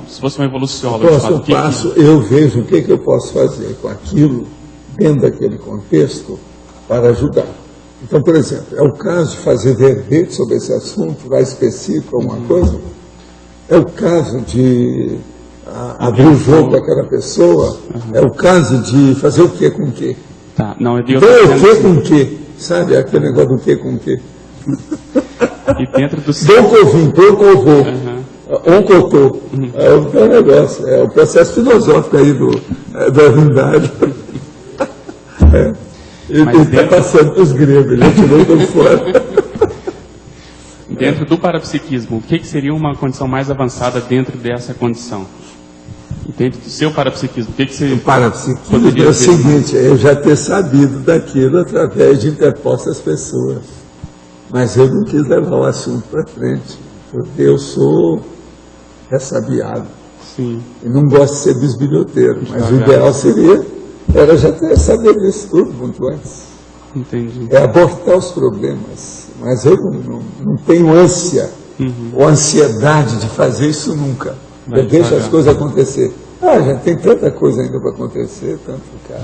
se fosse um evoluciólogo... O próximo passo, eu vejo o que eu posso fazer com aquilo, dentro daquele contexto, para ajudar. Então, por exemplo, é o caso de fazer verbete sobre esse assunto, lá específico, alguma coisa? É o caso de abrir o jogo daquela pessoa? É o caso de fazer o que com o quê? Tá, não, o que com o quê? Sabe, aquele negócio do que com o quê? E dentro do seu... Oncotô. É o negócio, é o processo filosófico aí da Trindade. Ele está passando para os gregos, ele tirou por fora. Dentro do parapsiquismo, o que seria uma condição mais avançada dentro dessa condição? Dentro do seu parapsiquismo, o que você... O parapsiquismo é o seguinte, é eu já ter sabido daquilo através de interpostas pessoas. Mas eu não quis levar o assunto para frente, porque eu sou ressabiado. Sim. E não gosto de ser bisbilhoteiro, mas o ideal era já ter sabido disso tudo muito antes. Entendi. É abortar os problemas. Mas eu não tenho ânsia ou ansiedade de fazer isso nunca. Eu deixo as coisas acontecer. Gente, tem tanta coisa ainda para acontecer, tanto caso.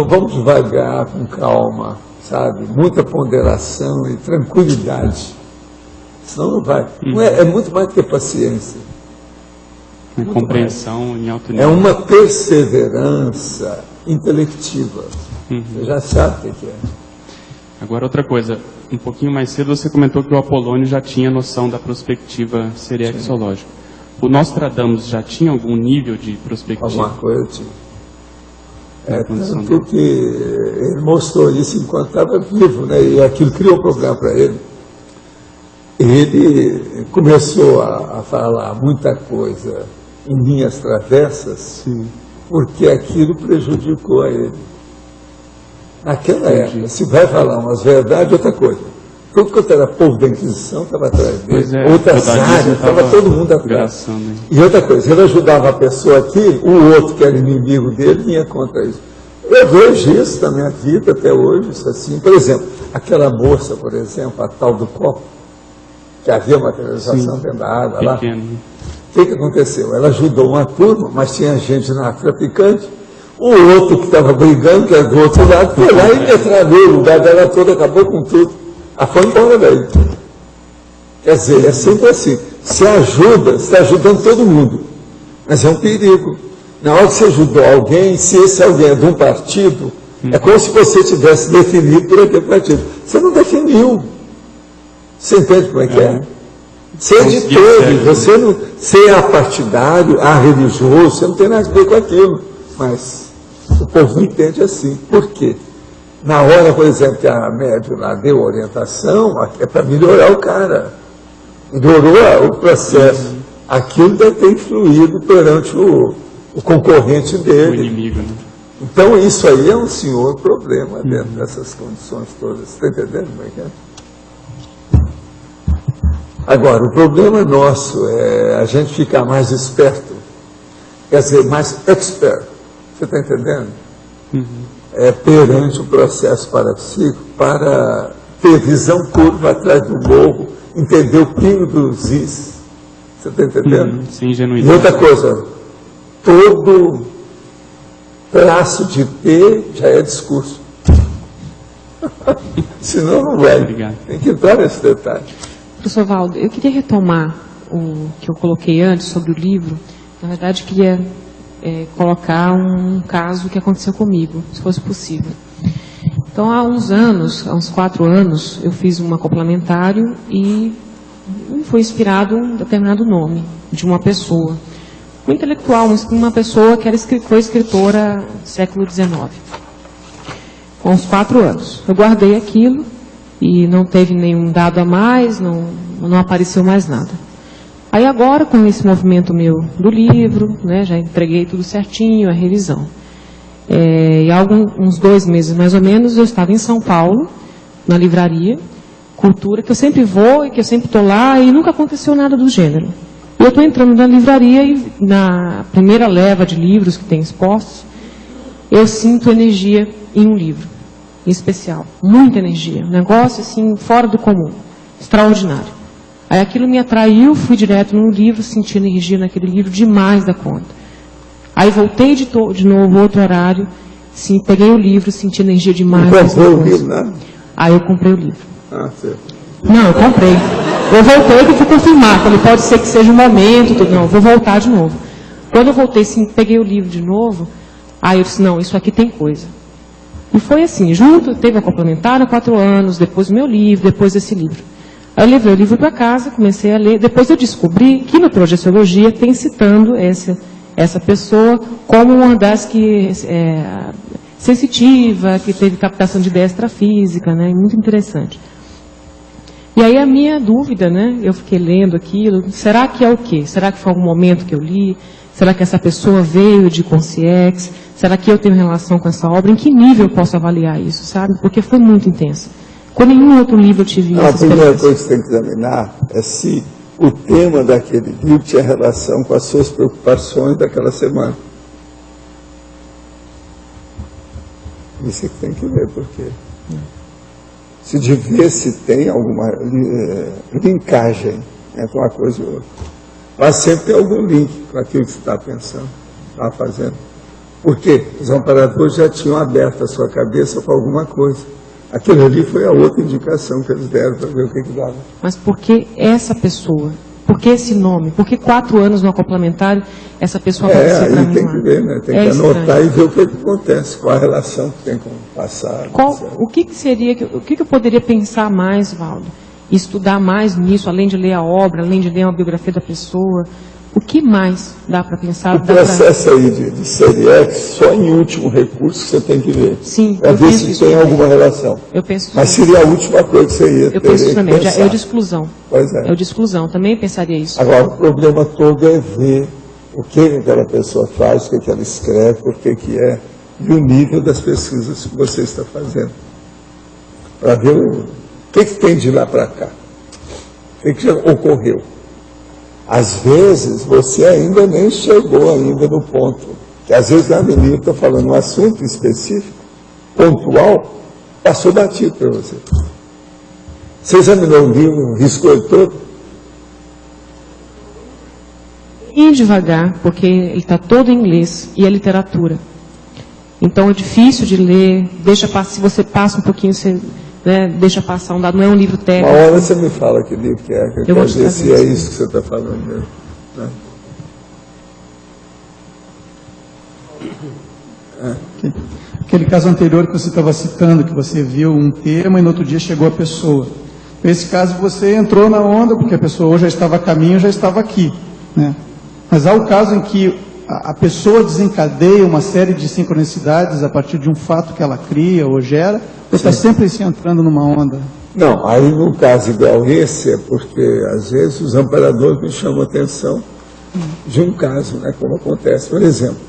Vamos devagar, com calma, sabe? Muita ponderação e tranquilidade. Senão não vai. É muito mais do que paciência. Compreensão em alto nível. É uma perseverança intelectiva. Você já sabe o que é. Agora, outra coisa. Um pouquinho mais cedo você comentou que o Apolônio já tinha noção da prospectiva seriexológica. O Nostradamus já tinha algum nível de prospectiva? Alguma coisa tinha. Tanto que ele mostrou isso enquanto estava vivo, né? E aquilo criou problema para ele. Ele começou a falar muita coisa em linhas travessas, porque aquilo prejudicou a ele. Naquela época, se vai falar umas verdades, outra coisa. Tudo quanto era povo da Inquisição estava atrás dele. Outras áreas, estava todo mundo atrás. E outra coisa, ele ajudava a pessoa aqui, o outro que era inimigo dele vinha contra isso. Eu vejo isso na minha vida até hoje, isso assim. Por exemplo, aquela moça, por exemplo, a tal do copo, que havia materialização dentro da água lá. O que aconteceu? Ela ajudou uma turma, mas tinha gente na traficante. O outro que estava brigando, que era do outro lado, foi lá e metralhou o lugar dela todo, acabou com tudo. Ela foi embora daí. Quer dizer, é sempre assim. Você ajuda, você está ajudando todo mundo. Mas é um perigo. Na hora que você ajudou alguém, se esse alguém é de um partido, é como se você tivesse definido por aquele partido. Você não definiu. Você entende como é que é? Você é de todos. Você não, você é apartidário, religioso, você não tem nada a ver com aquilo. Mas o povo entende assim. Por quê? Na hora, por exemplo, que a médium lá deu orientação, é para melhorar o cara. Melhorou o processo. Aquilo deve ter influído perante o concorrente dele. O inimigo, né? Então, isso aí é um senhor problema dentro dessas condições todas. Você está entendendo como é que é? Agora, o problema nosso é a gente ficar mais esperto, quer dizer, mais expert, você está entendendo? Perante o processo parapsíquico, para ter visão curva atrás do morro, entender o pino dos is, você está entendendo? Sim, genuíno. E outra coisa, todo traço de P já é discurso. Senão não vai. Obrigado. Tem que entrar nesse detalhe. Professor Valdo, eu queria retomar o que eu coloquei antes sobre o livro. Na verdade, queria colocar um caso que aconteceu comigo, se fosse possível. Então, há uns anos, há uns 4 anos, eu fiz um complementário e foi inspirado um determinado nome de uma pessoa. Um intelectual, uma pessoa que foi escritora do século XIX. Com uns 4 anos. Eu guardei aquilo e não teve nenhum dado a mais, não apareceu mais nada. Aí agora, com esse movimento meu do livro, né, já entreguei tudo certinho, a revisão. E há uns 2 meses mais ou menos, eu estava em São Paulo, na livraria Cultura, que eu sempre vou e que eu sempre estou lá e nunca aconteceu nada do gênero. E eu estou entrando na livraria e na primeira leva de livros que tem expostos, eu sinto energia em um livro, em especial, muita energia, um negócio assim, fora do comum, extraordinário. Aí aquilo me atraiu, fui direto no livro, senti energia naquele livro demais da conta. Aí voltei de novo, outro horário, sim, peguei o livro, senti energia demais. Comprou o livro, né? Aí eu comprei o livro. Ah, certo. Não, eu comprei. Eu voltei e fui confirmar, falei, pode ser que seja um momento, tudo. Não, vou voltar de novo. Quando eu voltei, sim, peguei o livro de novo, aí eu disse, não, isso aqui tem coisa. E foi assim, junto, teve a complementar 4 anos, depois o meu livro, depois esse livro. Aí eu levei o livro para casa, comecei a ler, depois eu descobri que no Projeciologia tem citando essa pessoa como uma das que sensitiva, que teve captação de ideia extrafísica, né, muito interessante. E aí a minha dúvida, né, eu fiquei lendo aquilo, será que é o quê? Será que foi algum momento que eu li? Será que essa pessoa veio de Consciex? Será que eu tenho relação com essa obra? Em que nível eu posso avaliar isso, sabe? Porque foi muito intenso. Com nenhum outro livro eu tive essa experiência. A primeira coisa que você tem que examinar é se o tema daquele livro tinha relação com as suas preocupações daquela semana. Isso é que tem que ver, porque se de ver se tem alguma linkagem entre uma coisa e outra. Mas sempre tem algum link com aquilo que você está pensando, está fazendo. Porque os amparadores já tinham aberto a sua cabeça para alguma coisa. Aquilo ali foi a outra indicação que eles deram para ver o que dava. Mas por que essa pessoa? Por que esse nome? Por que 4 anos no complementar essa pessoa apareceu para mim? Tem que ver, né? Tem que anotar e ver o que acontece, qual a relação que tem com o passado. O que eu poderia pensar mais, Valdo? Estudar mais nisso, além de ler a obra, além de ler uma biografia da pessoa. O que mais dá para pensar? O processo aí de Seriex, só em último recurso que você tem que ver. Sim. Para ver se tem alguma relação. Eu penso. Mas seria a última coisa que você ia ter. Eu penso isso também. É o de exclusão. Pois é. É o de exclusão. Também pensaria isso. Agora, o problema todo é ver o que aquela pessoa faz, o que ela escreve, por que é, e o nível das pesquisas que você está fazendo. Para ver o que tem de lá para cá. O que já ocorreu. Às vezes, você ainda nem chegou ainda no ponto. Que às vezes a menina está falando um assunto específico, pontual, passou batido para você. Você examinou o livro, riscou ele todo? E devagar, porque ele está todo em inglês e é literatura. Então é difícil de ler, se você passa um pouquinho, você... deixa passar um dado, não é um livro técnico. Uma hora você me fala que livro que é, que eu quero ver se é isso que você está falando mesmo. Né? Aquele caso anterior que você estava citando, que você viu um tema e no outro dia chegou a pessoa. Nesse caso você entrou na onda, porque a pessoa ou já estava a caminho, já estava aqui. Né? Mas há o caso em que a pessoa desencadeia uma série de sincronicidades a partir de um fato que ela cria ou gera, você está sempre se entrando numa onda. Não, aí no caso igual esse, é porque às vezes os amparadores me chamam a atenção de um caso, né, como acontece. Por exemplo,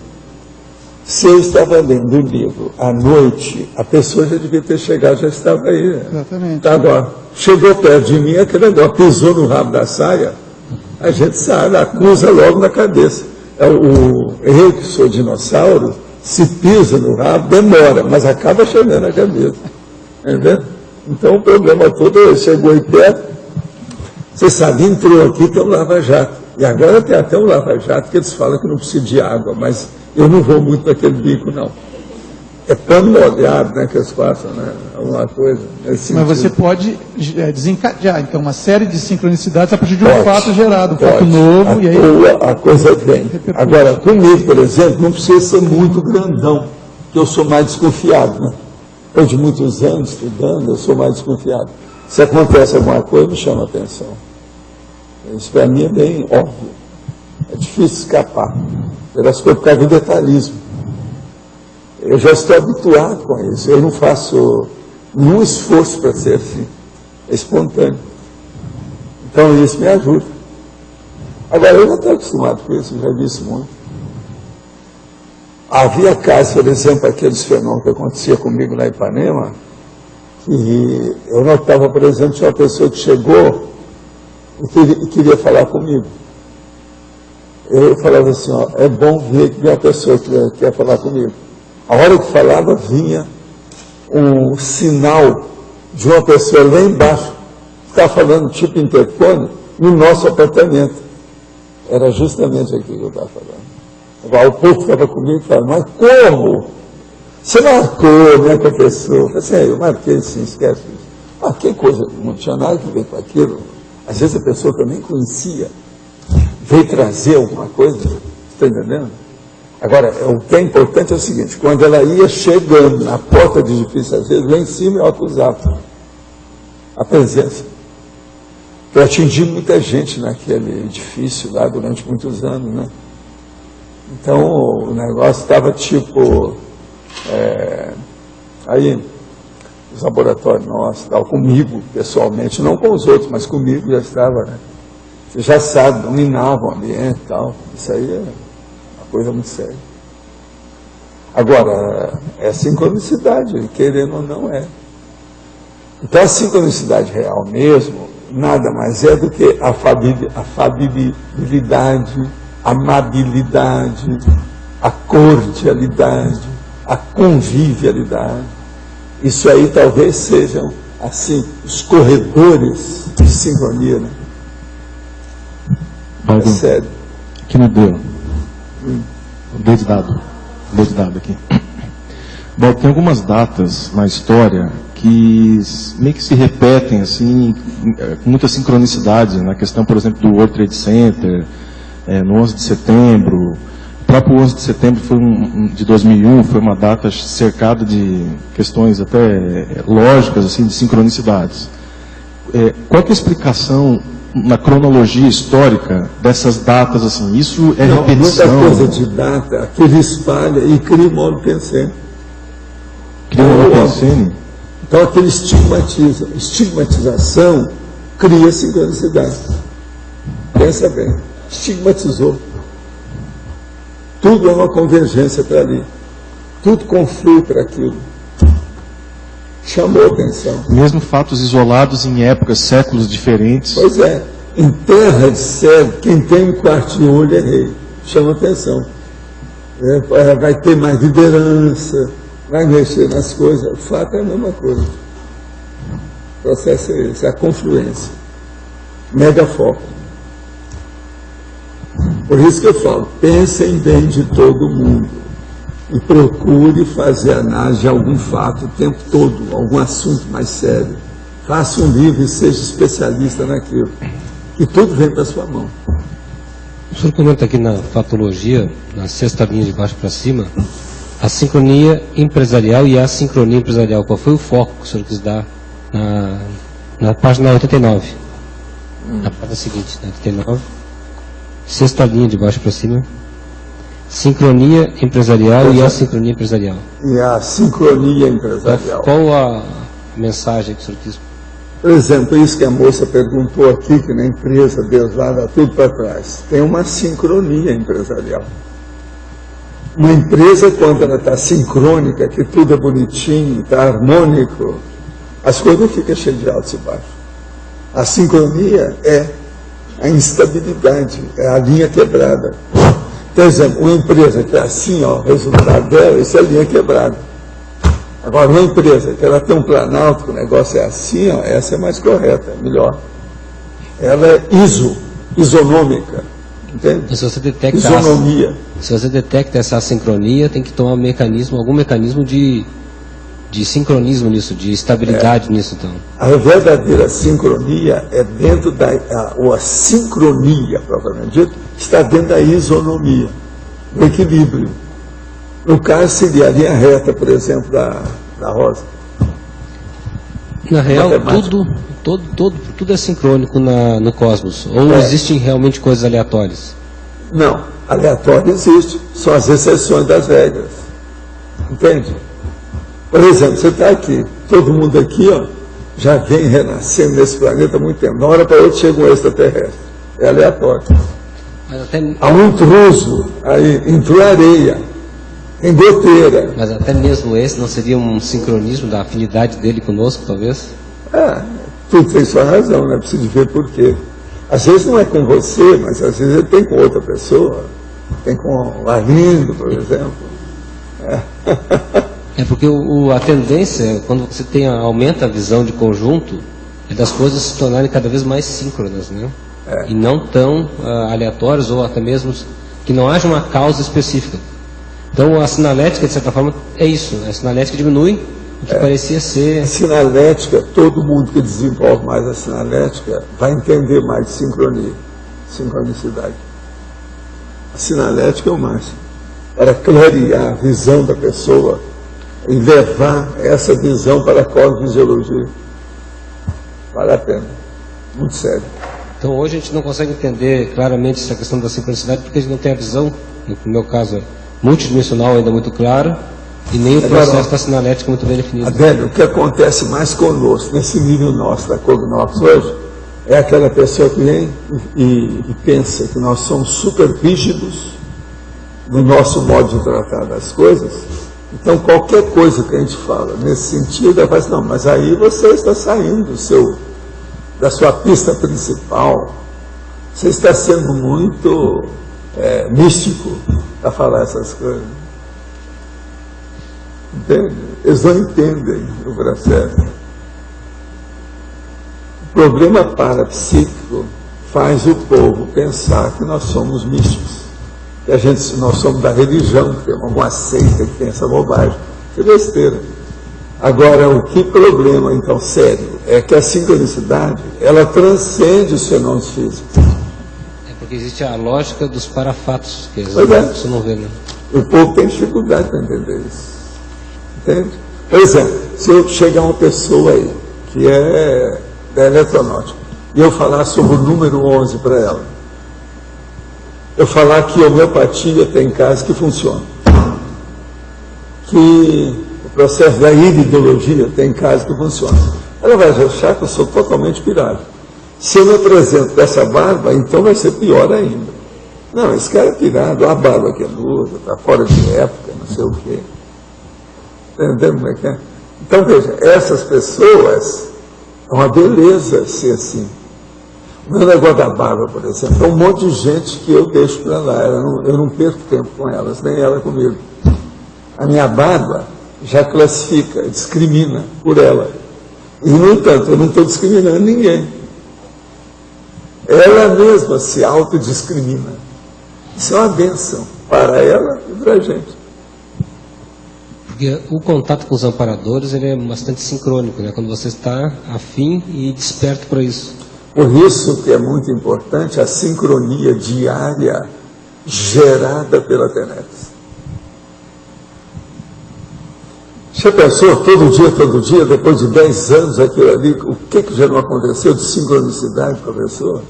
Se eu estava lendo o livro à noite, a pessoa já devia ter chegado, já estava aí. Exatamente. Tá, agora, chegou perto de mim, aquele negócio, pisou no rabo da saia, a gente sabe, acusa logo na cabeça. Eu que sou dinossauro, se pisa no rabo, demora, mas acaba chegando na cabeça. Entendeu? Então o problema todo chegou aí perto, você sabe, entrou aqui, tem um lava-jato. E agora tem até um lava-jato que eles falam que não precisa de água, mas eu não vou muito naquele bico, não. É pano molhado, né, que eles passam, né? Alguma coisa. Mas você pode desencadear, então, uma série de sincronicidades a partir de um fato gerado, um fato novo, e aí... A coisa vem. Agora, comigo, por exemplo, não precisa ser muito grandão, que eu sou mais desconfiado, né? Depois de muitos anos estudando, eu sou mais desconfiado. Se acontece alguma coisa, me chama a atenção. Isso para mim é bem óbvio. É difícil escapar. Pelas coisas por causa do detalhismo. Eu já estou habituado com isso. Eu não faço nenhum esforço para ser assim. É espontâneo. Então isso me ajuda. Agora, eu já estou acostumado com isso, eu já vi isso muito. Havia casos, por exemplo, aqueles fenômenos que acontecia comigo lá em Ipanema, que eu notava, por exemplo, tinha uma pessoa que chegou e queria falar comigo. Eu falava assim, ó, é bom ver que uma pessoa que quer falar comigo. A hora que falava, vinha um sinal de uma pessoa lá embaixo, que estava falando tipo interfone, no nosso apartamento. Era justamente aquilo que eu estava falando. Agora, o povo ficava comigo e falava, mas como? Você marcou, né, com a pessoa? Eu falei assim, eu marquei sim, esquece isso. Ah, que coisa, não tinha nada a ver com aquilo. Às vezes a pessoa que eu nem conhecia veio trazer alguma coisa, está entendendo? Agora, o que é importante é o seguinte, quando ela ia chegando na porta do edifício, às vezes, lá em cima eu acusava a presença. Eu atingi muita gente naquele edifício lá durante muitos anos, né? Então, o negócio estava tipo, aí, os laboratórios nossos, comigo, pessoalmente, não com os outros, mas comigo já estava, né? Você já sabe, dominava o ambiente e tal. Isso aí é uma coisa muito séria. Agora, é sincronicidade, querendo ou não é. Então, a sincronicidade real mesmo, nada mais é do que a afabilidade, a amabilidade, a cordialidade, a convivialidade. Isso aí talvez sejam, assim, os corredores de sincronia, né? É sério. Aqui no dedo. O dedo dado aqui. Bom, tem algumas datas na história que meio que se repetem, assim, com muita sincronicidade, na questão, por exemplo, do World Trade Center, no 11 de setembro. O próprio 11 de setembro de 2001 foi uma data cercada de questões até lógicas, assim, de sincronicidades. Qual que é a explicação na cronologia histórica dessas datas, assim? Isso é repetição? Muita coisa de data que ele espalha e cria um modo pensante. Cria um modo pensante? Então aquele estigmatiza. Estigmatização cria sincronicidade. Pensa bem. Estigmatizou. Tudo é uma convergência para ali. Tudo conflui para aquilo. Chamou atenção. Mesmo fatos isolados em épocas, séculos diferentes. Pois é. Em terra de cego, quem tem um quarto de olho é rei. Chama atenção. Vai ter mais liderança, vai mexer nas coisas. O fato é a mesma coisa. O processo é esse, é a confluência. Mega foco. Por isso que eu falo, pensem bem de todo mundo e procure fazer análise de algum fato o tempo todo, algum assunto mais sério. Faça um livro e seja especialista naquilo. E tudo vem para sua mão. O senhor comenta aqui na fatologia, na sexta linha de baixo para cima, a sincronia empresarial e a assincronia empresarial. Qual foi o foco que o senhor quis dar na página 89? Na página seguinte, na 89. Sexta linha de baixo para cima. Sincronia empresarial e assincronia empresarial. E a sincronia empresarial. Qual a mensagem que o senhor quis? Por exemplo, isso que a moça perguntou aqui, que na empresa Deus lava tudo para trás. Tem uma sincronia empresarial. Uma empresa, quando ela está sincrônica, que tudo é bonitinho, está harmônico, as coisas não ficam cheias de altos e baixos. A sincronia é a instabilidade, é a linha quebrada. Por exemplo, uma empresa que é assim, ó, o resultado dela, isso é a linha quebrada. Agora, uma empresa que ela tem um planalto, que o negócio é assim, ó, essa é mais correta, é melhor. Ela é isonômica, entende? Se você detecta isonomia. Se você detecta essa assincronia, tem que tomar um mecanismo, algum mecanismo de sincronismo nisso, de estabilidade nisso, então. A verdadeira sincronia é dentro ou a sincronia, propriamente dito, está dentro da isonomia, do equilíbrio. No caso, seria a linha reta, por exemplo, da Rosa. Na real, tudo é sincrônico no cosmos. Ou existem realmente coisas aleatórias? Não, aleatório existe. São as exceções das regras. Entende? Por exemplo, você está aqui, todo mundo aqui, ó, já vem renascendo nesse planeta há muito tempo. Na hora para outra chega um extraterrestre. É aleatório. Há um intruso, aí entrou areia, tem goteira. Mas até mesmo esse não seria um sincronismo da afinidade dele conosco, talvez? Tudo tem sua razão, né? Precisa ver por quê. Às vezes não é com você, mas às vezes ele tem com outra pessoa. Tem com o Arlindo, por exemplo. É porque a tendência, quando você aumenta a visão de conjunto, é das coisas se tornarem cada vez mais síncronas, né? E não tão aleatórias, ou até mesmo que não haja uma causa específica. Então a sinalética, de certa forma, é isso. A sinalética diminui o que parecia ser... A sinalética, todo mundo que desenvolve mais a sinalética vai entender mais de sincronicidade. A sinalética é o máximo. Para clarear a visão da pessoa e levar essa visão para a cosmofisiologia. Vale a pena. Muito sério. Então hoje a gente não consegue entender claramente essa questão da sincronicidade porque a gente não tem a visão, no meu caso, multidimensional ainda muito clara, e nem o processo da sinalética muito bem definido. Adélio, o que acontece mais conosco, nesse nível nosso da Cognox hoje, é aquela pessoa que vem e pensa que nós somos super rígidos no nosso modo de tratar das coisas. Então, qualquer coisa que a gente fala nesse sentido, ela fala assim, não, mas aí você está saindo da sua pista principal, você está sendo muito místico para falar essas coisas. Entende? Eles não entendem o processo. O problema parapsíquico faz o povo pensar que nós somos místicos. Que nós somos da religião, que tem alguma seita que tem essa bobagem. Que besteira. Agora, o que problema, então, sério, é que a sincronicidade, ela transcende os fenômenos físicos. É porque existe a lógica dos parafatos, que você não vê, né? O povo tem dificuldade para entender isso. Entende? Por exemplo, se eu chegar uma pessoa aí, que é da eletronáutica, e eu falar sobre o número 11 para ela, eu falar que a homeopatia tem casos que funcionam, que o processo da iridologia tem casos que funcionam, ela vai achar que eu sou totalmente pirado. Se eu me apresento dessa barba, então vai ser pior ainda. Não, esse cara é pirado, a barba que é luta, está fora de época, não sei o quê. Entendeu como é que é? Então, veja, essas pessoas, é uma beleza ser assim. O meu negócio da barba, por exemplo, é um monte de gente que eu deixo para lá, eu não perco tempo com elas, nem ela comigo. A minha barba já classifica, discrimina por ela. E, no entanto, eu não estou discriminando ninguém. Ela mesma se autodiscrimina. Isso é uma bênção para ela e para a gente. Porque o contato com os amparadores ele é bastante sincrônico, né? Quando você está afim e desperto para isso. Por isso que é muito importante a sincronia diária gerada pela TENEPS. Você pensou todo dia, depois de 10 anos, aquilo ali, o que já não aconteceu de sincronicidade com a pessoa?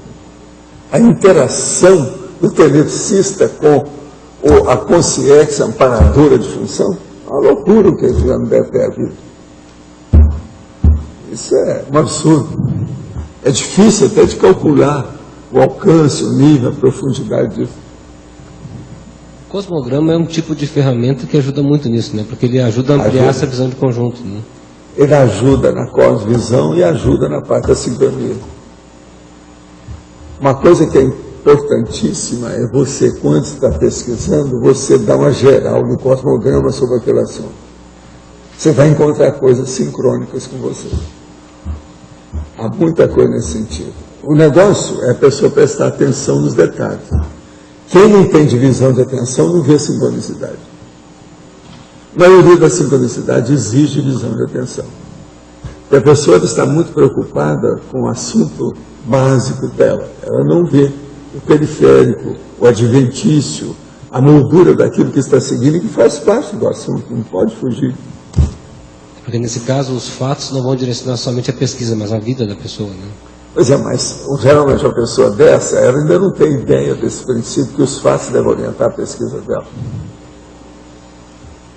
A interação do tenepsista com a consciência amparadora de função. Uma loucura o que ele já não deve ter havido. Isso é um absurdo. É difícil até de calcular o alcance, o nível, a profundidade disso. cosmograma é um tipo de ferramenta que ajuda muito nisso, né? Porque ele ajuda a ampliar essa visão de conjunto, né? Ele ajuda na cosmovisão e ajuda na parte da sincronia. Uma coisa que é importantíssima é você, quando está pesquisando, você dá uma geral no cosmograma sobre aquele assunto. Você vai encontrar coisas sincrônicas com você. Há muita coisa nesse sentido. O negócio é a pessoa prestar atenção nos detalhes. Quem não tem divisão de atenção não vê sincronicidade. A maioria da sincronicidade exige visão de atenção. E a pessoa está muito preocupada com o assunto básico dela. Ela não vê o periférico, o adventício, a moldura daquilo que está seguindo e que faz parte do assunto, não pode fugir. Porque nesse caso os fatos não vão direcionar somente a pesquisa, mas a vida da pessoa, né? Pois é, mas geralmente uma pessoa dessa, ela ainda não tem ideia desse princípio que os fatos devem orientar a pesquisa dela.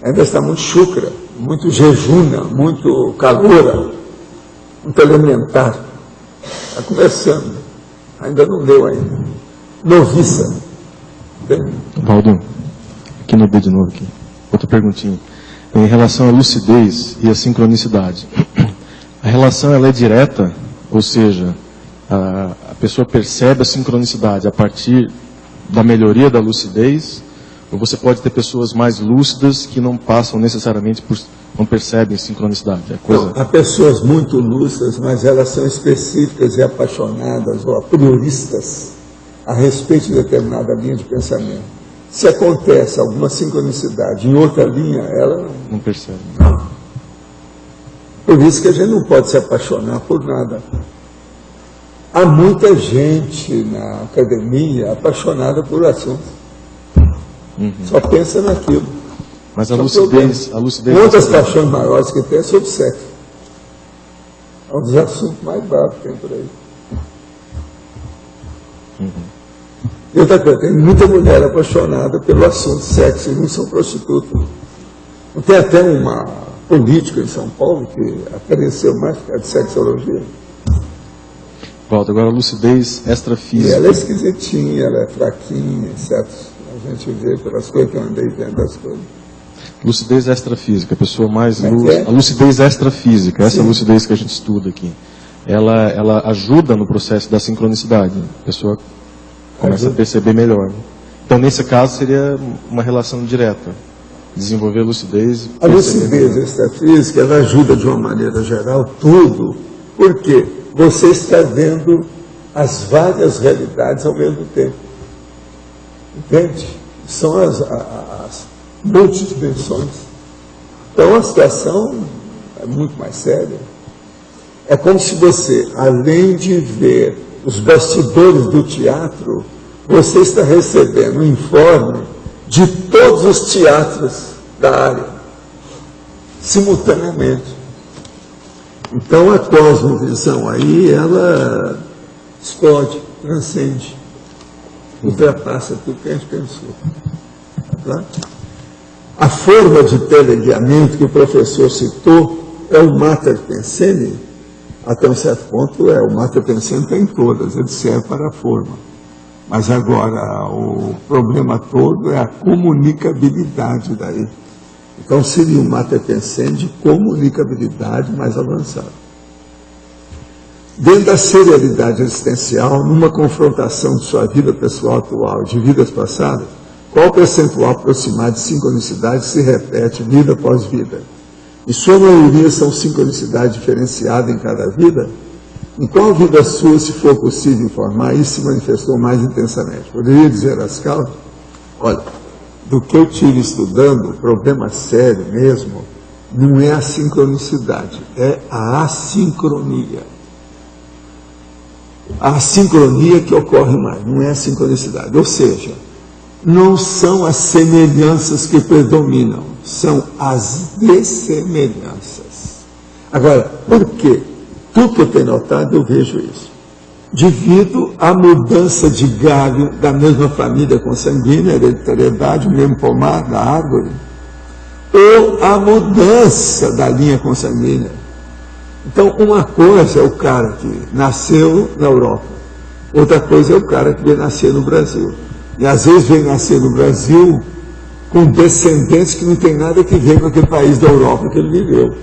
Ainda está muito chucra, muito jejuna, muito caloura, muito elementar. Está começando, ainda não leu ainda. Noviça. Valdo, aqui no B de novo, aqui. Outra perguntinha. Em relação à lucidez e à sincronicidade. A relação ela é direta, ou seja, a pessoa percebe a sincronicidade a partir da melhoria da lucidez, ou você pode ter pessoas mais lúcidas que não passam necessariamente por, não percebem sincronicidade. Não, há pessoas muito lúcidas, mas elas são específicas e apaixonadas ou aprioristas a respeito de determinada linha de pensamento. Se acontece alguma sincronicidade em outra linha, ela não percebe. Não. Por isso que a gente não pode se apaixonar por nada. Há muita gente na academia apaixonada por assuntos. Só pensa naquilo. Mas a lucidez... Uma das paixões maiores que tem é sobre sexo. É um dos assuntos mais bravos que tem por aí. E outra coisa, tem muita mulher apaixonada pelo assunto sexo e não são prostitutas. Tem até uma política em São Paulo que apareceu mais por causa de sexologia. Walter, agora a lucidez extrafísica. E ela é esquisitinha, ela é fraquinha, etc. A gente vê pelas coisas que eu andei vendo das coisas. Lucidez extrafísica, a pessoa mais lúcida. A lucidez extrafísica, essa lucidez que a gente estuda aqui, ela ajuda no processo da sincronicidade. A pessoa começa a perceber melhor. Então, nesse caso, seria uma relação direta. Desenvolver a lucidez. A lucidez extrafísica, ela ajuda de uma maneira geral tudo. Por quê? Você está vendo as várias realidades ao mesmo tempo. Entende? São as multidimensões. Então a situação é muito mais séria. É como se você, além de ver os bastidores do teatro, você está recebendo um informe de todos os teatros da área, simultaneamente. Então a cosmovisão aí, ela explode, transcende, ultrapassa tudo que a gente pensou. Tá? A forma de teleguiamento que o professor citou é o Mater Pensene, até um certo ponto o Mater Pensene tem todas, ele serve para a forma. Mas agora o problema todo é a comunicabilidade daí. Então seria um Mater Pensene de comunicabilidade mais avançada. Dentro da serialidade existencial, numa confrontação de sua vida pessoal atual e de vidas passadas, qual percentual aproximado de sincronicidade se repete vida após vida? E sua maioria são sincronicidade diferenciada em cada vida? Em qual vida sua, se for possível informar, isso se manifestou mais intensamente? Poderia dizer as causas? Olha, do que eu tive estudando, o problema sério mesmo, não é a sincronicidade, é a assincronia. A assincronia que ocorre mais, não é a sincronicidade. Ou seja, não são as semelhanças que predominam, são as dessemelhanças. Agora, por quê? Tudo que eu tenho notado, eu vejo isso. Devido à mudança de galho da mesma família consanguínea, hereditariedade, o mesmo pomar da árvore, ou a mudança da linha consanguínea. Então, uma coisa é o cara que nasceu na Europa, outra coisa é o cara que veio nascer no Brasil. E às vezes vem nascer no Brasil com descendentes que não tem nada que ver com aquele país da Europa que ele viveu.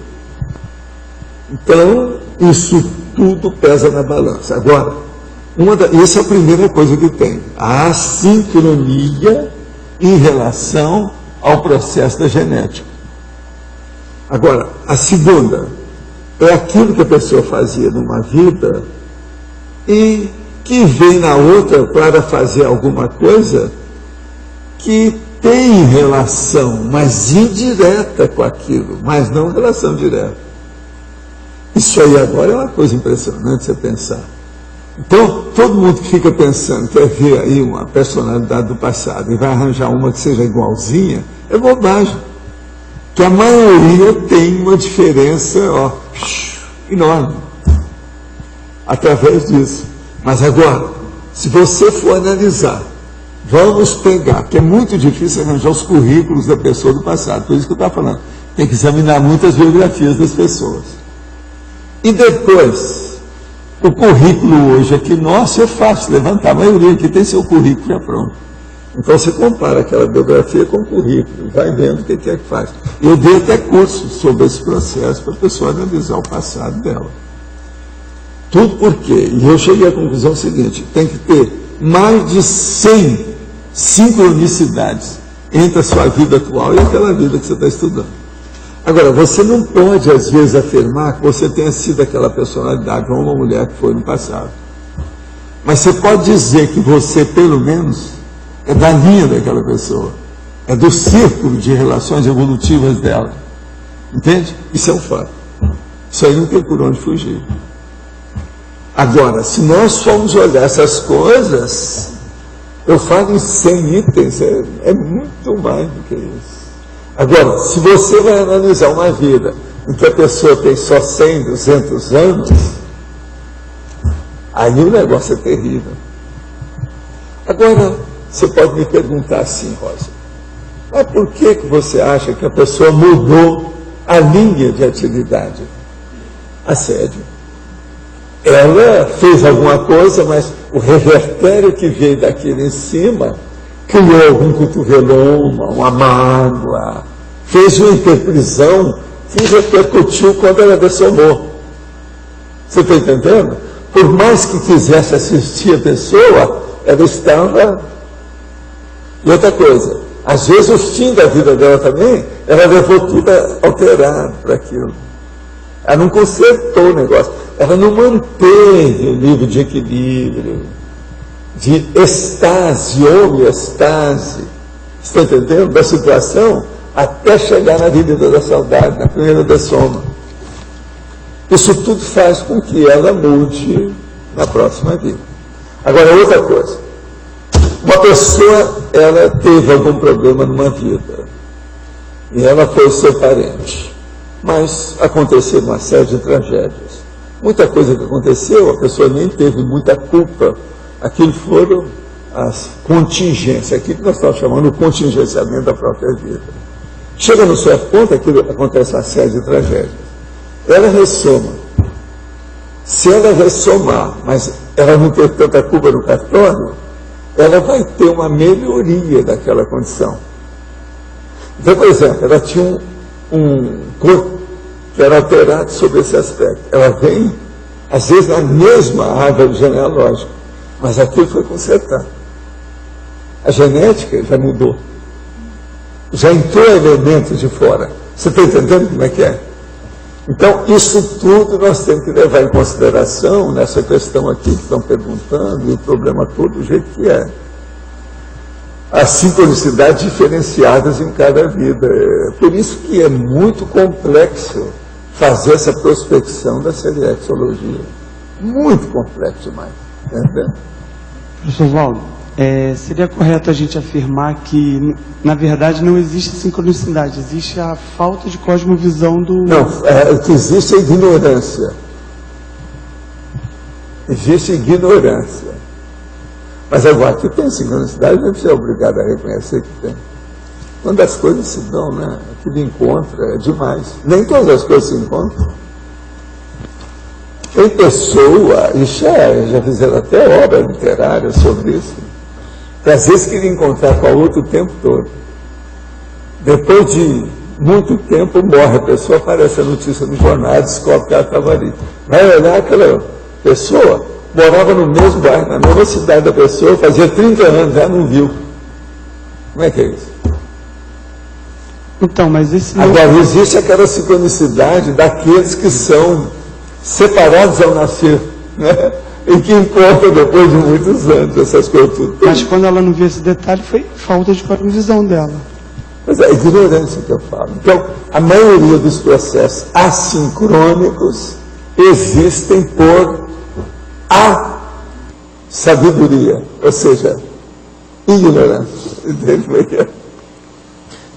Então, isso tudo pesa na balança. Agora, essa é a primeira coisa que tem, a assincronia em relação ao processo da genética. Agora, a segunda é aquilo que a pessoa fazia numa vida e que vem na outra para fazer alguma coisa que tem relação, mas indireta com aquilo, mas não relação direta. Isso aí agora é uma coisa impressionante você pensar. Então, todo mundo que fica pensando, quer ver aí uma personalidade do passado e vai arranjar uma que seja igualzinha, é bobagem. Que a maioria tem uma diferença enorme através disso. Mas agora, se você for analisar, vamos pegar, que é muito difícil arranjar os currículos da pessoa do passado, por isso que eu estava falando, tem que examinar muitas biografias das pessoas. E depois, o currículo hoje aqui nosso é fácil levantar, a maioria aqui tem seu currículo já pronto. Então você compara aquela biografia com o currículo, vai vendo o que é que faz. Eu dei até cursos sobre esse processo para a pessoa analisar o passado dela. Tudo por quê? E eu cheguei à conclusão seguinte, tem que ter mais de 100 sincronicidades entre a sua vida atual e aquela vida que você está estudando. Agora, você não pode, às vezes, afirmar que você tenha sido aquela personalidade ou uma mulher que foi no passado. Mas você pode dizer que você, pelo menos, é da linha daquela pessoa. É do círculo de relações evolutivas dela. Entende? Isso é um fato. Isso aí não tem por onde fugir. Agora, se nós formos olhar essas coisas, eu falo em 100 itens, é muito mais do que isso. Agora, se você vai analisar uma vida em que a pessoa tem só 100, 200 anos, aí o negócio é terrível. Agora, você pode me perguntar assim, Rosa, mas por que você acha que a pessoa mudou a linha de atividade? Assédio. Ela fez alguma coisa, mas o revertério que veio daquilo em cima criou algum cotoveloma, uma mágoa, fez uma interprisão que repercutiu quando ela dessomou. Você está entendendo? Por mais que quisesse assistir a pessoa, ela estava... E outra coisa, às vezes o fim da vida dela também, ela levou tudo alterado para aquilo. Ela não consertou o negócio, ela não manteve o nível de equilíbrio, de estase, homeostase, está entendendo? Da situação, até chegar na Avenida da Saudade, na primeira dessoma. Isso tudo faz com que ela mude na próxima vida. Agora, outra coisa. Uma pessoa, ela teve algum problema numa vida, e ela foi seu parente, mas aconteceu uma série de tragédias. Muita coisa que aconteceu, a pessoa nem teve muita culpa. Aquilo foram as contingências, aquilo que nós estamos chamando de contingenciamento da própria vida. Chega no certo ponto, aquilo acontece uma série de tragédias. Ela ressoma. Se ela ressomar, mas ela não ter tanta culpa no cartório, ela vai ter uma melhoria daquela condição. Então, por exemplo, ela tinha um corpo que era alterado sobre esse aspecto. Ela vem, às vezes, na mesma árvore genealógica, mas aquilo foi consertado. A genética já mudou. Já entrou elementos de fora. Você está entendendo como é que é? Então, isso tudo nós temos que levar em consideração nessa questão aqui que estão perguntando, e o problema todo do jeito que é. As sincronicidades diferenciadas em cada vida. Por isso que é muito complexo fazer essa prospecção da seriexologia. Muito complexo demais. Entendeu? Professor Valdo, seria correto a gente afirmar que, na verdade, não existe sincronicidade, existe a falta de cosmovisão do... Não, o que existe é ignorância. Existe ignorância. Mas agora, que tem sincronicidade, não precisa ser obrigado a reconhecer que tem. Quando as coisas se dão, né? Aquilo encontra, é demais. Nem todas as coisas se encontram. Tem pessoa, e já fizeram até obra literária sobre isso, que às vezes queria encontrar com a outra o tempo todo. Depois de muito tempo morre a pessoa, aparece a notícia no jornal, descobre que ela estava ali. Vai olhar, aquela pessoa morava no mesmo bairro, na mesma cidade da pessoa, fazia 30 anos, já não viu. Como é que é isso? Então, mas esse... Agora, existe aquela sincronicidade daqueles que são separados ao nascer, né? E que encontram depois de muitos anos essas coisas tudo. Mas quando ela não viu esse detalhe, foi falta de visão dela. Mas é ignorância que eu falo. Então, a maioria dos processos assincrônicos existem por sabedoria, ou seja, ignorância. Entende?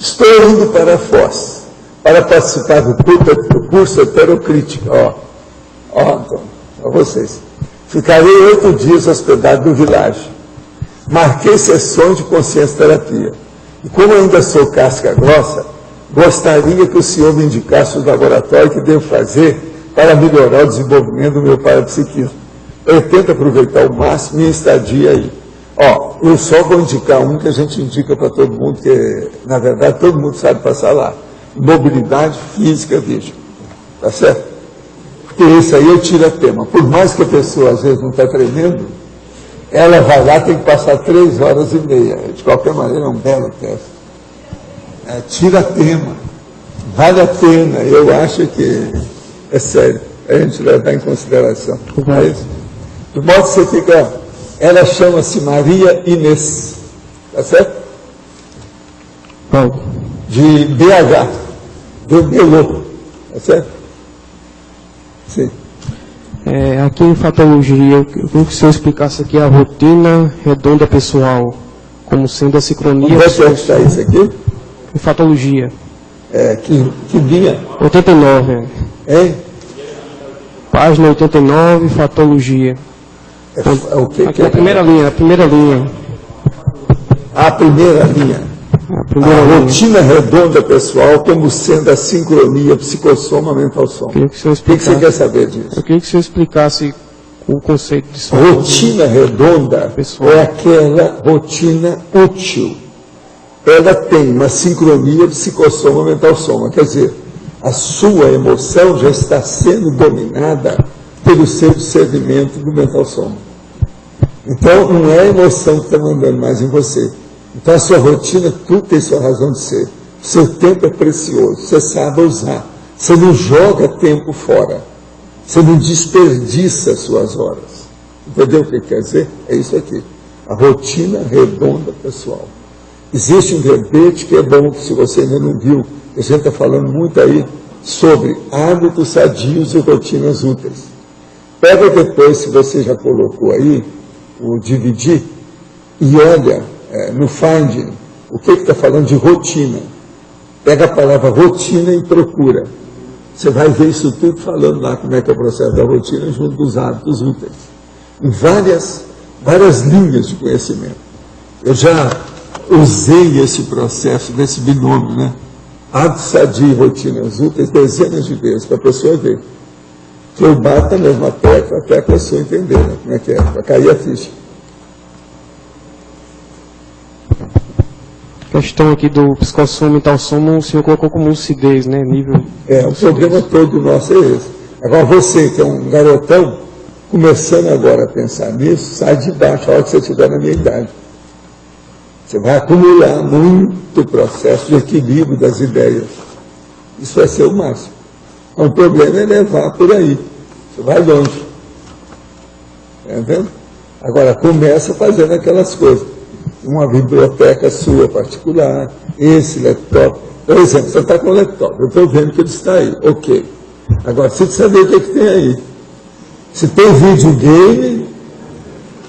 Estou indo para Foz para participar do curso heterocrítica. Então, para vocês. Ficarei 8 dias hospedado no Village. Marquei sessões de consciência terapia. E como ainda sou casca grossa, gostaria que o senhor me indicasse o laboratório que devo fazer para melhorar o desenvolvimento do meu parapsiquismo. Eu tento aproveitar ao máximo minha estadia aí. Eu só vou indicar um que a gente indica para todo mundo, que na verdade todo mundo sabe passar lá. Mobilidade física, veja. Tá certo? Porque esse aí eu tiro a tema. Por mais que a pessoa às vezes não está tremendo, ela vai lá, tem que passar 3 horas e meia. De qualquer maneira, é um belo teste. Tira tema. Vale a pena. Eu acho que é sério. A gente levar em consideração. É isso? De modo que você fica... Ela chama-se Maria Inês. Tá certo? Bom. De BH. Do Belo. Tá certo? Sim. Aqui em Fatologia, eu queria que o senhor explicasse aqui a rotina redonda pessoal, como sendo a sincronia... Onde é que está isso aqui? Em Fatologia. Que linha? 89. Hein? Página 89, Fatologia. O que aqui na primeira linha, A primeira linha. A rotina redonda pessoal como sendo a sincronia psicossoma mental-soma. O que você quer saber disso? Eu queria que o senhor explicasse o conceito de som. Rotina redonda é aquela rotina útil. Ela tem uma sincronia psicossoma mental-soma. Quer dizer, a sua emoção já está sendo dominada pelo seu discernimento do mental-soma. Então, não é a emoção que está mandando mais em você. Então, a sua rotina, tudo tem sua razão de ser. O seu tempo é precioso, você sabe usar. Você não joga tempo fora. Você não desperdiça suas horas. Entendeu o que quer dizer? É isso aqui. A rotina redonda pessoal. Existe um verbete que é bom, que se você ainda não viu, a gente está falando muito aí sobre hábitos sadios e rotinas úteis. Pega depois, se você já colocou aí, o dividir, e olha no Finding, o que está falando de rotina. Pega a palavra rotina e procura. Você vai ver isso tudo falando lá, como é que é o processo da rotina, junto dos hábitos úteis. Em várias linhas de conhecimento. Eu já usei esse processo, desse binômio, né? Hábitos sadios e rotinas úteis, dezenas de vezes, para a pessoa ver. Que eu bato a mesma tecla até a pessoa entender, né? Como é que é, para cair a ficha. A questão aqui do psicossoma e mental-soma, o senhor colocou como lucidez, né? Nível. O problema todo nosso é esse. Agora, você que é um garotão, começando agora a pensar nisso, sai de baixo a hora que você estiver na minha idade. Você vai acumular muito processo de equilíbrio das ideias. Isso vai ser o máximo. Então, o problema é levar por aí. Você vai longe. Está vendo? Agora, começa fazendo aquelas coisas. Uma biblioteca sua particular, esse laptop. Por exemplo, você está com o laptop, eu estou vendo que ele está aí. Ok. Agora, você precisa saber o que tem aí. Se tem videogame,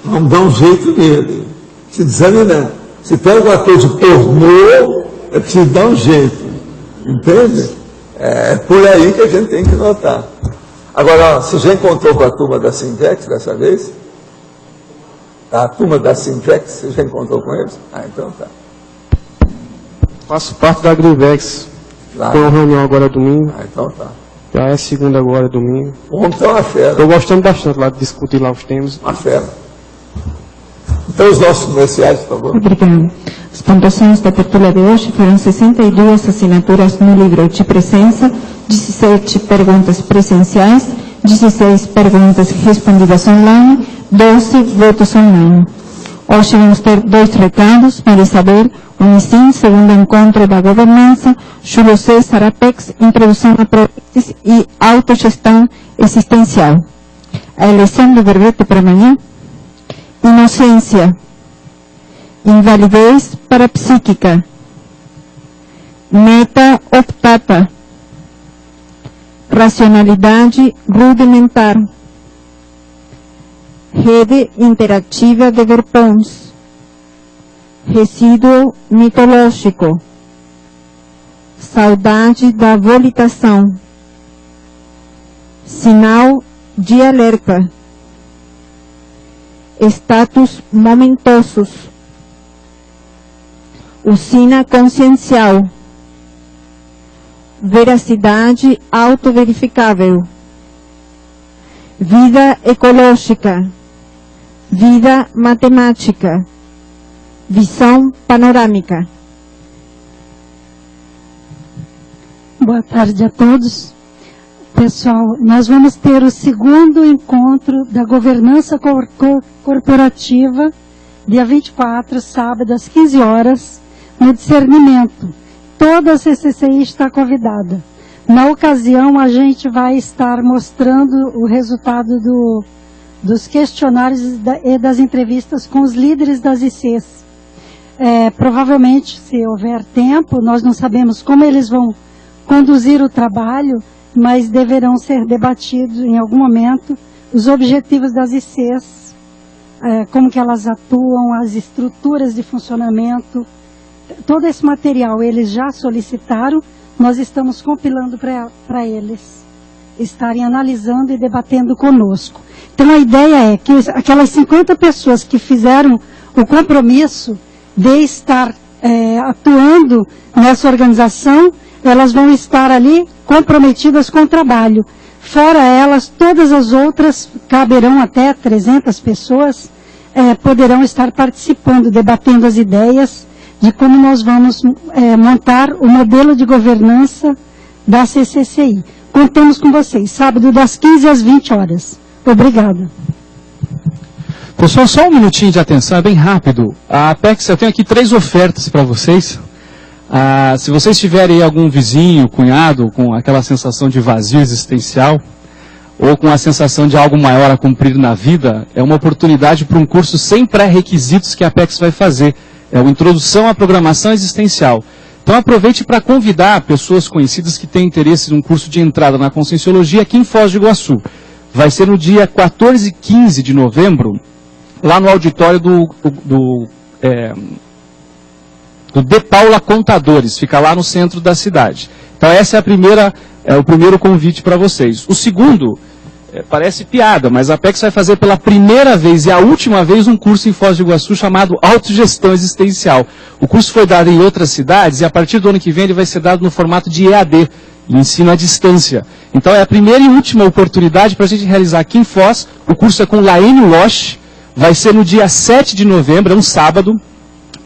vamos dar um jeito nele. Se examinar. Se tem alguma coisa de pornô, é preciso dar um jeito. Entende? É por aí que a gente tem que notar. Agora, você já encontrou com a turma da Sintex dessa vez? A turma da Sintex, você já encontrou com eles? Então tá. Faço parte da Agrivex. Tem uma reunião agora domingo. Então tá. Já é segunda agora, domingo. Vamos ter uma fera. Estou gostando bastante lá de discutir lá os temas. Uma fera. Então, os nossos comerciais, por favor. Obrigada. As pontuações da tertúlia de hoje foram 62 assinaturas no livro de presença, 17 perguntas presenciais, 16 perguntas respondidas online, 12 votos online. Hoje vamos ter 2 recados. Maria Isabel, Unicim, segundo encontro da governança, Júlio César, Apex, introdução a projetos e autogestão existencial. A eleição do verbete para amanhã. Inocência, invalidez parapsíquica, meta optata, racionalidade rudimentar, rede interativa de Verpons, resíduo mitológico, saudade da volitação, sinal de alerta, status momentosos, usina consciencial, veracidade autoverificável, vida ecológica, vida matemática, visão panorâmica. Boa tarde a todos. Pessoal, nós vamos ter o segundo encontro da governança corporativa, dia 24, sábado, às 15 horas, no discernimento. Toda a CCCI está convidada. Na ocasião, a gente vai estar mostrando o resultado dos questionários e das entrevistas com os líderes das ICs. Provavelmente, se houver tempo, nós não sabemos como eles vão conduzir o trabalho, mas deverão ser debatidos em algum momento os objetivos das ICs, como que elas atuam, as estruturas de funcionamento. Todo esse material eles já solicitaram, nós estamos compilando para eles estarem analisando e debatendo conosco. Então a ideia é que aquelas 50 pessoas que fizeram o compromisso de estar atuando nessa organização, elas vão estar ali comprometidas com o trabalho. Fora elas, todas as outras, caberão até 300 pessoas, poderão estar participando, debatendo as ideias de como nós vamos montar o modelo de governança da CCCI. Contamos com vocês, sábado das 15 às 20 horas. Obrigada. Pessoal, só um minutinho de atenção, é bem rápido. A Apex, eu tenho aqui 3 ofertas para vocês. Se vocês tiverem algum vizinho, cunhado, com aquela sensação de vazio existencial, ou com a sensação de algo maior a cumprir na vida, é uma oportunidade para um curso sem pré-requisitos que a Apex vai fazer. É uma introdução à programação existencial. Então aproveite para convidar pessoas conhecidas que têm interesse num curso de entrada na Conscienciologia aqui em Foz do Iguaçu. Vai ser no dia 14 e 15 de novembro, lá no auditório do De Paula Contadores, fica lá no centro da cidade. Então essa é o primeiro convite para vocês. O segundo, parece piada, mas a Apex vai fazer pela primeira vez e a última vez um curso em Foz do Iguaçu chamado Autogestão Existencial. O curso foi dado em outras cidades e a partir do ano que vem ele vai ser dado no formato de EAD, ensino à distância. Então é a primeira e última oportunidade para a gente realizar aqui em Foz. O curso é com Laine Losch, vai ser no dia 7 de novembro, é um sábado,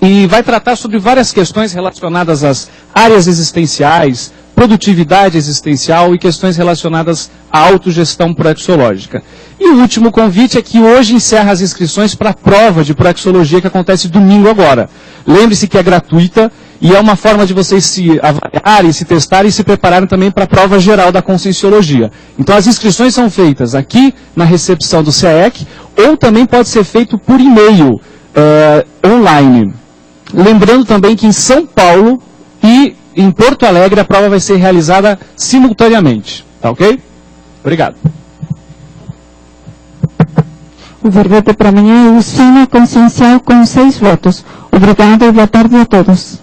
e vai tratar sobre várias questões relacionadas às áreas existenciais, produtividade existencial e questões relacionadas à autogestão proexológica. E o último convite é que hoje encerra as inscrições para a prova de proexologia que acontece domingo agora. Lembre-se que é gratuita e é uma forma de vocês se avaliarem, se testarem e se prepararem também para a prova geral da Conscienciologia. Então as inscrições são feitas aqui na recepção do CEEC ou também pode ser feito por e-mail online. Lembrando também que em São Paulo e em Porto Alegre a prova vai ser realizada simultaneamente. Tá ok? Obrigado. O verbete para amanhã é usina consciencial com 6 votos. Obrigado e boa tarde a todos.